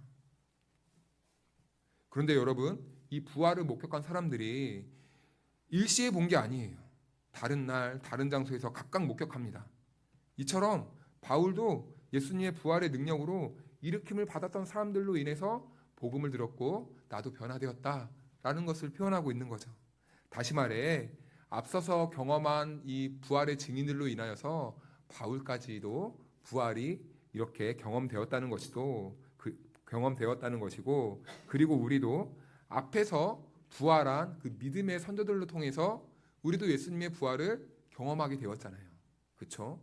그런데 여러분, 이 부활을 목격한 사람들이 일시에 본 게 아니에요. 다른 날, 다른 장소에서 각각 목격합니다. 이처럼 바울도 예수님의 부활의 능력으로 일으킴을 받았던 사람들로 인해서 복음을 들었고 나도 변화되었다라는 것을 표현하고 있는 거죠. 다시 말해 앞서서 경험한 이 부활의 증인들로 인하여서 바울까지도 부활이 이렇게 경험되었다는 것이고 그리고 우리도 앞에서 부활한 그 믿음의 선조들로 통해서 우리도 예수님의 부활을 경험하게 되었잖아요. 그렇죠?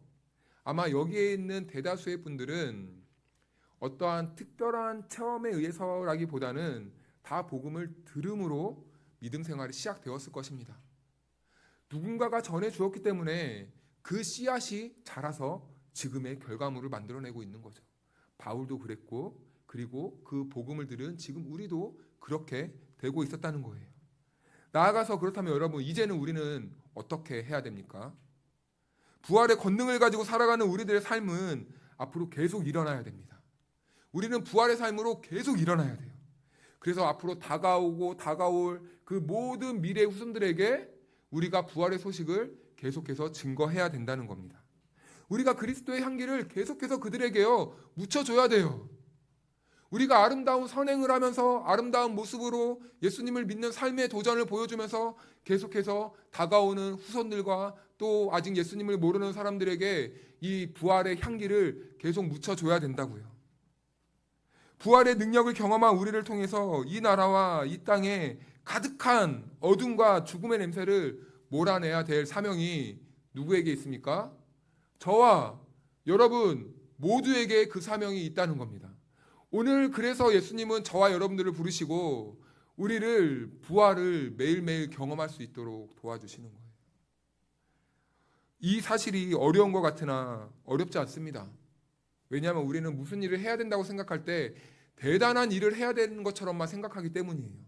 아마 여기에 있는 대다수의 분들은 어떠한 특별한 체험에 의해서라기보다는 다 복음을 들음으로 믿음 생활이 시작되었을 것입니다. 누군가가 전해 주었기 때문에 그 씨앗이 자라서 지금의 결과물을 만들어내고 있는 거죠. 바울도 그랬고 그리고 그 복음을 들은 지금 우리도 그렇게 되고 있었다는 거예요. 나아가서 그렇다면 여러분 이제는 우리는 어떻게 해야 됩니까? 부활의 권능을 가지고 살아가는 우리들의 삶은 앞으로 계속 일어나야 됩니다. 우리는 부활의 삶으로 계속 일어나야 돼요. 그래서 앞으로 다가올 그 모든 미래 후손들에게 우리가 부활의 소식을 계속해서 증거해야 된다는 겁니다. 우리가 그리스도의 향기를 계속해서 그들에게요 묻혀줘야 돼요. 우리가 아름다운 선행을 하면서 아름다운 모습으로 예수님을 믿는 삶의 도전을 보여주면서 계속해서 다가오는 후손들과 또 아직 예수님을 모르는 사람들에게 이 부활의 향기를 계속 묻혀줘야 된다고요. 부활의 능력을 경험한 우리를 통해서 이 나라와 이 땅에 가득한 어둠과 죽음의 냄새를 몰아내야 될 사명이 누구에게 있습니까? 저와 여러분 모두에게 그 사명이 있다는 겁니다. 오늘 그래서 예수님은 저와 여러분들을 부르시고 우리를 부활을 매일매일 경험할 수 있도록 도와주시는 거예요. 이 사실이 어려운 것 같으나 어렵지 않습니다. 왜냐하면 우리는 무슨 일을 해야 된다고 생각할 때 대단한 일을 해야 되는 것처럼만 생각하기 때문이에요.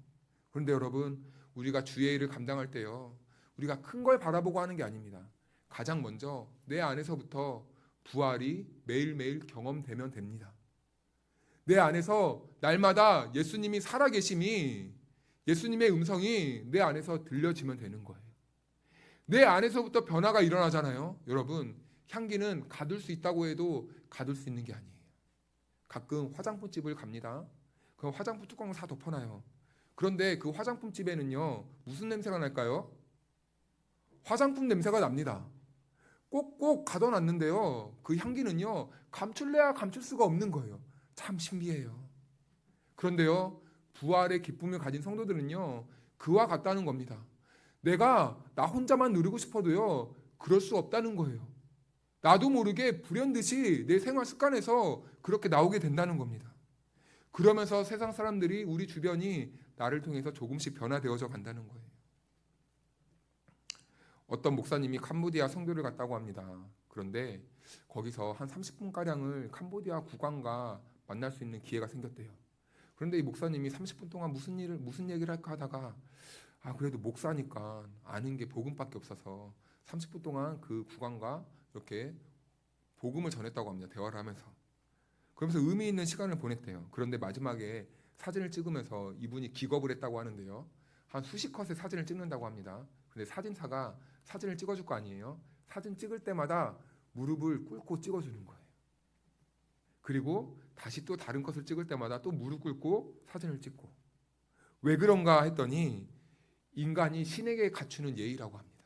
그런데 여러분, 우리가 주의 일을 감당할 때요, 우리가 큰 걸 바라보고 하는 게 아닙니다. 가장 먼저 내 안에서부터 부활이 매일매일 경험되면 됩니다. 내 안에서 날마다 예수님이 살아계심이, 예수님의 음성이 내 안에서 들려지면 되는 거예요. 내 안에서부터 변화가 일어나잖아요. 여러분, 향기는 가둘 수 있다고 해도 가둘 수 있는 게 아니에요. 가끔 화장품집을 갑니다. 그럼 화장품 뚜껑을 다 덮어놔요. 그런데 그 화장품집에는요, 무슨 냄새가 날까요? 화장품 냄새가 납니다. 꼭꼭 가둬놨는데요, 그 향기는요, 감출래야 감출 수가 없는 거예요. 참 신비해요. 그런데요, 부활의 기쁨을 가진 성도들은요, 그와 같다는 겁니다. 내가 나 혼자만 누리고 싶어도요, 그럴 수 없다는 거예요. 나도 모르게 불현듯이 내 생활 습관에서 그렇게 나오게 된다는 겁니다. 그러면서 세상 사람들이, 우리 주변이 나를 통해서 조금씩 변화되어져 간다는 거예요. 어떤 목사님이 캄보디아 선교를 갔다고 합니다. 그런데 거기서 한 30분가량을 캄보디아 국왕과 만날 수 있는 기회가 생겼대요. 그런데 이 목사님이 30분 동안 무슨 얘기를 할까 하다가, 그래도 목사니까 아는 게 복음밖에 없어서 30분 동안 그 국왕과 이렇게 복음을 전했다고 합니다. 대화를 하면서. 그러면서 의미 있는 시간을 보냈대요. 그런데 마지막에 사진을 찍으면서 이분이 기겁을 했다고 하는데요, 한 수십 컷의 사진을 찍는다고 합니다. 근데 사진사가 사진을 찍어줄 거 아니에요. 사진 찍을 때마다 무릎을 꿇고 찍어주는 거예요. 그리고 다시 또 다른 컷을 찍을 때마다 또 무릎 꿇고 사진을 찍고. 왜 그런가 했더니 인간이 신에게 갖추는 예의라고 합니다.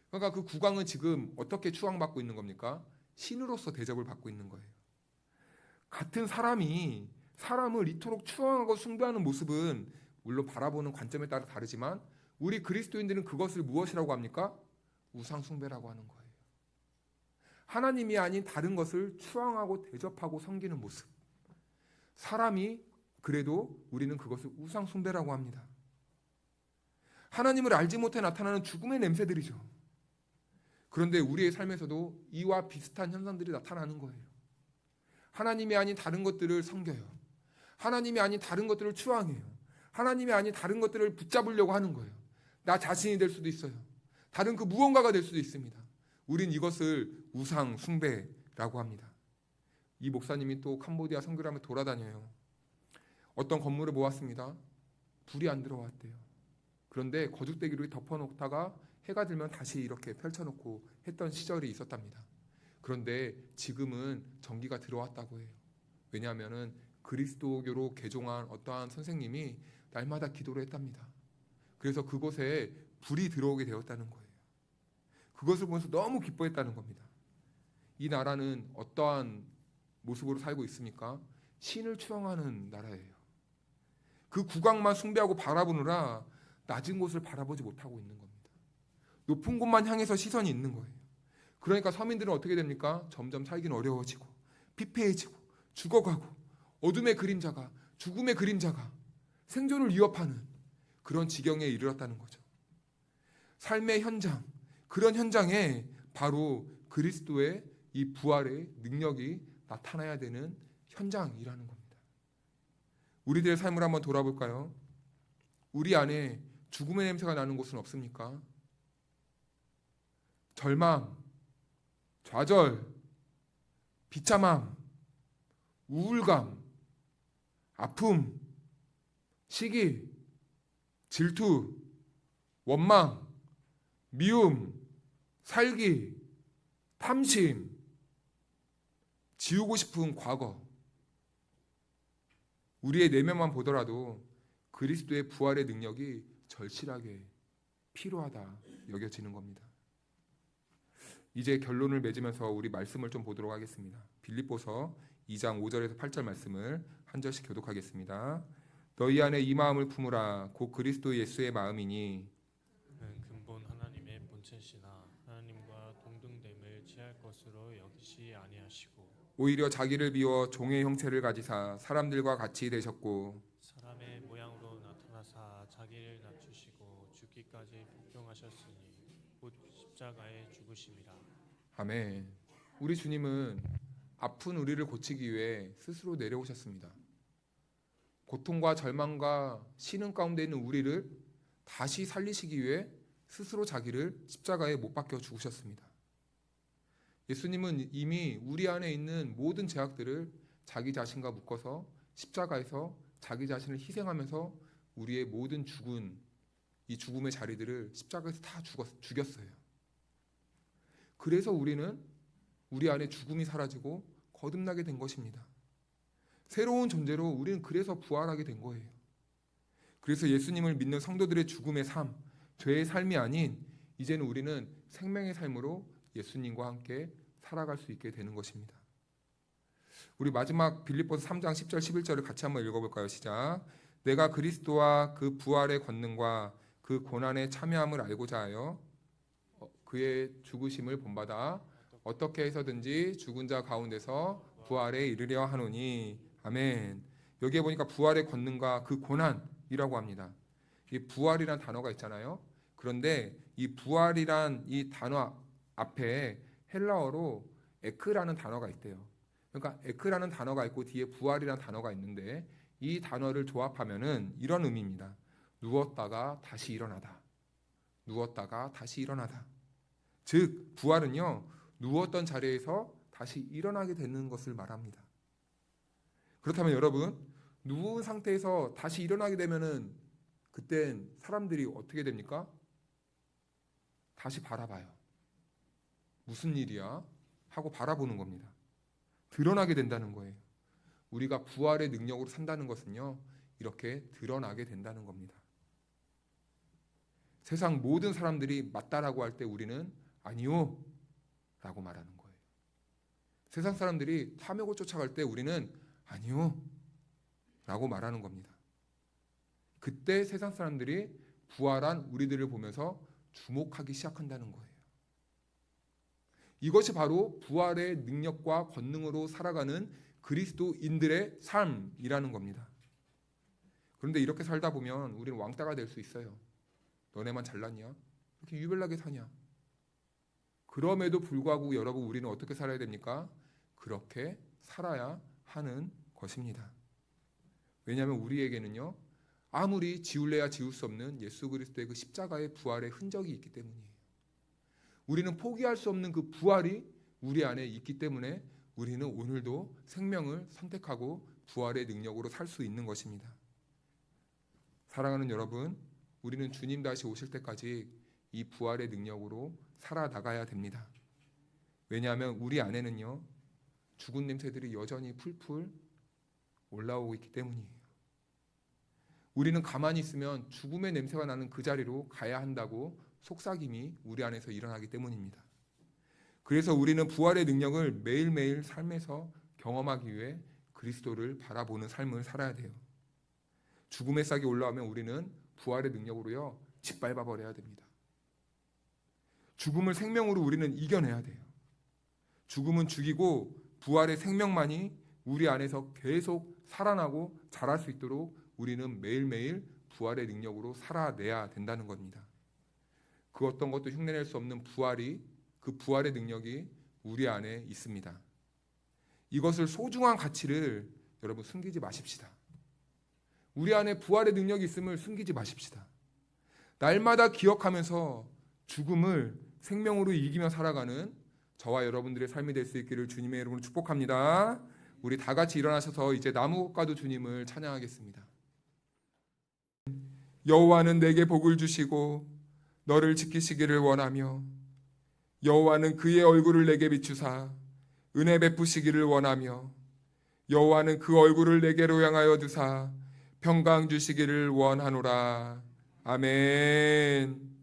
그러니까 그 국왕은 지금 어떻게 추앙받고 있는 겁니까? 신으로서 대접을 받고 있는 거예요. 같은 사람이 사람을 이토록 추앙하고 숭배하는 모습은 물론 바라보는 관점에 따라 다르지만 우리 그리스도인들은 그것을 무엇이라고 합니까? 우상 숭배라고 하는 거예요. 하나님이 아닌 다른 것을 추앙하고 대접하고 섬기는 모습. 사람이 그래도 우리는 그것을 우상 숭배라고 합니다. 하나님을 알지 못해 나타나는 죽음의 냄새들이죠. 그런데 우리의 삶에서도 이와 비슷한 현상들이 나타나는 거예요. 하나님이 아닌 다른 것들을 섬겨요. 하나님이 아닌 다른 것들을 추앙해요. 하나님이 아닌 다른 것들을 붙잡으려고 하는 거예요. 나 자신이 될 수도 있어요. 다른 그 무언가가 될 수도 있습니다. 우린 이것을 우상 숭배라고 합니다. 이 목사님이 또 캄보디아 선교를 하며 돌아다녀요. 어떤 건물을 모았습니다. 불이 안 들어왔대요. 그런데 거죽대기로 덮어놓다가 해가 들면 다시 이렇게 펼쳐놓고 했던 시절이 있었답니다. 그런데 지금은 전기가 들어왔다고 해요. 왜냐하면 그리스도교로 개종한 어떠한 선생님이 날마다 기도를 했답니다. 그래서 그곳에 불이 들어오게 되었다는 거예요. 그것을 보면서 너무 기뻐했다는 겁니다. 이 나라는 어떠한 모습으로 살고 있습니까? 신을 추앙하는 나라예요. 그 국왕만 숭배하고 바라보느라 낮은 곳을 바라보지 못하고 있는 겁니다. 높은 곳만 향해서 시선이 있는 거예요. 그러니까 서민들은 어떻게 됩니까? 점점 살기는 어려워지고 피폐해지고 죽어가고 어둠의 그림자가, 죽음의 그림자가 생존을 위협하는 그런 지경에 이르렀다는 거죠. 삶의 현장, 그런 현장에 바로 그리스도의 이 부활의 능력이 나타나야 되는 현장이라는 겁니다. 우리들의 삶을 한번 돌아볼까요? 우리 안에 죽음의 냄새가 나는 곳은 없습니까? 절망, 좌절, 비참함, 우울감, 아픔, 시기, 질투, 원망, 미움, 살기, 탐심, 지우고 싶은 과거. 우리의 내면만 보더라도 그리스도의 부활의 능력이 절실하게 필요하다 여겨지는 겁니다. 이제 결론을 맺으면서 우리 말씀을 좀 보도록 하겠습니다. 빌립보서 2장 5절에서 8절 말씀을 한 절씩 교독하겠습니다. 너희 안에 이 마음을 품으라. 곧 그리스도 예수의 마음이니 그는 근본 하나님의 본체시나 하나님과 동등됨을 취할 것으로 여기시 아니하시고 오히려 자기를 비워 종의 형체를 가지사 사람들과 같이 되셨고 사람의 모양으로 나타나사 자기를 낮추시고 죽기까지 복종하셨으니 곧 십자가에 죽으심이라. 아멘. 우리 주님은 아픈 우리를 고치기 위해 스스로 내려오셨습니다. 고통과 절망과 신음 가운데 있는 우리를 다시 살리시기 위해 스스로 자기를 십자가에 못 박혀 죽으셨습니다. 예수님은 이미 우리 안에 있는 모든 죄악들을 자기 자신과 묶어서 십자가에서 자기 자신을 희생하면서 우리의 모든 이 죽음의 자리들을 십자가에서 다 죽였어요. 그래서 우리는 우리 안에 죽음이 사라지고 거듭나게 된 것입니다. 새로운 존재로 우리는 그래서 부활하게 된 거예요. 그래서 예수님을 믿는 성도들의 죽음의 삶, 죄의 삶이 아닌 이제는 우리는 생명의 삶으로 예수님과 함께 살아갈 수 있게 되는 것입니다. 우리 마지막 빌립보서 3장 10절 11절을 같이 한번 읽어볼까요? 시작. 내가 그리스도와 그 부활의 권능과 그 고난에 참여함을 알고자 하여 그의 죽으심을 본받아 어떻게 해서든지 죽은 자 가운데서 부활에 이르려 하노니. 아멘. 여기에 보니까 부활의 권능과 그 고난이라고 합니다. 이 부활이란 단어가 있잖아요. 그런데 이 부활이란 이 단어 앞에 헬라어로 에크라는 단어가 있대요. 그러니까 에크라는 단어가 있고 뒤에 부활이라는 단어가 있는데 이 단어를 조합하면은 이런 의미입니다. 누웠다가 다시 일어나다. 누웠다가 다시 일어나다. 즉 부활은요, 누웠던 자리에서 다시 일어나게 되는 것을 말합니다. 그렇다면 여러분, 누운 상태에서 다시 일어나게 되면은 그땐 사람들이 어떻게 됩니까? 다시 바라봐요. 무슨 일이야? 하고 바라보는 겁니다. 드러나게 된다는 거예요. 우리가 부활의 능력으로 산다는 것은요, 이렇게 드러나게 된다는 겁니다. 세상 모든 사람들이 맞다라고 할 때 우리는 아니요 라고 말하는 거예요. 세상 사람들이 탐욕을 쫓아갈 때 우리는 아니요 라고 말하는 겁니다. 그때 세상 사람들이 부활한 우리들을 보면서 주목하기 시작한다는 거예요. 이것이 바로 부활의 능력과 권능으로 살아가는 그리스도인들의 삶이라는 겁니다. 그런데 이렇게 살다 보면 우리는 왕따가 될 수 있어요. 너네만 잘났냐? 이렇게 유별나게 사냐? 그럼에도 불구하고 여러분, 우리는 어떻게 살아야 됩니까? 그렇게 살아야 하는 것입니다. 왜냐하면 우리에게는요, 아무리 지울래야 지울 수 없는 예수 그리스도의 그 십자가의 부활의 흔적이 있기 때문이에요. 우리는 포기할 수 없는 그 부활이 우리 안에 있기 때문에 우리는 오늘도 생명을 선택하고 부활의 능력으로 살 수 있는 것입니다. 사랑하는 여러분, 우리는 주님 다시 오실 때까지 이 부활의 능력으로 살아나가야 됩니다. 왜냐하면 우리 안에는요, 죽은 냄새들이 여전히 풀풀 올라오고 있기 때문이에요. 우리는 가만히 있으면 죽음의 냄새가 나는 그 자리로 가야 한다고 속삭임이 우리 안에서 일어나기 때문입니다. 그래서 우리는 부활의 능력을 매일매일 삶에서 경험하기 위해 그리스도를 바라보는 삶을 살아야 돼요. 죽음의 싹이 올라오면 우리는 부활의 능력으로요, 짓밟아 버려야 됩니다. 죽음을 생명으로 우리는 이겨내야 돼요. 죽음은 죽이고 부활의 생명만이 우리 안에서 계속 살아나고 자랄 수 있도록 우리는 매일매일 부활의 능력으로 살아내야 된다는 겁니다. 그 어떤 것도 흉내낼 수 없는 그 부활의 능력이 우리 안에 있습니다. 이것을 소중한 가치를 여러분 숨기지 마십시다. 우리 안에 부활의 능력이 있음을 숨기지 마십시다. 날마다 기억하면서 죽음을 생명으로 이기며 살아가는 저와 여러분들의 삶이 될 수 있기를 주님의 이름으로 축복합니다. 우리 다 같이 일어나셔서 이제 나무꽃가도 주님을 찬양하겠습니다. 여호와는 내게 복을 주시고 너를 지키시기를 원하며 여호와는 그의 얼굴을 내게 비추사 은혜 베푸시기를 원하며 여호와는 그 얼굴을 내게로 향하여 드사 평강 주시기를 원하노라. 아멘.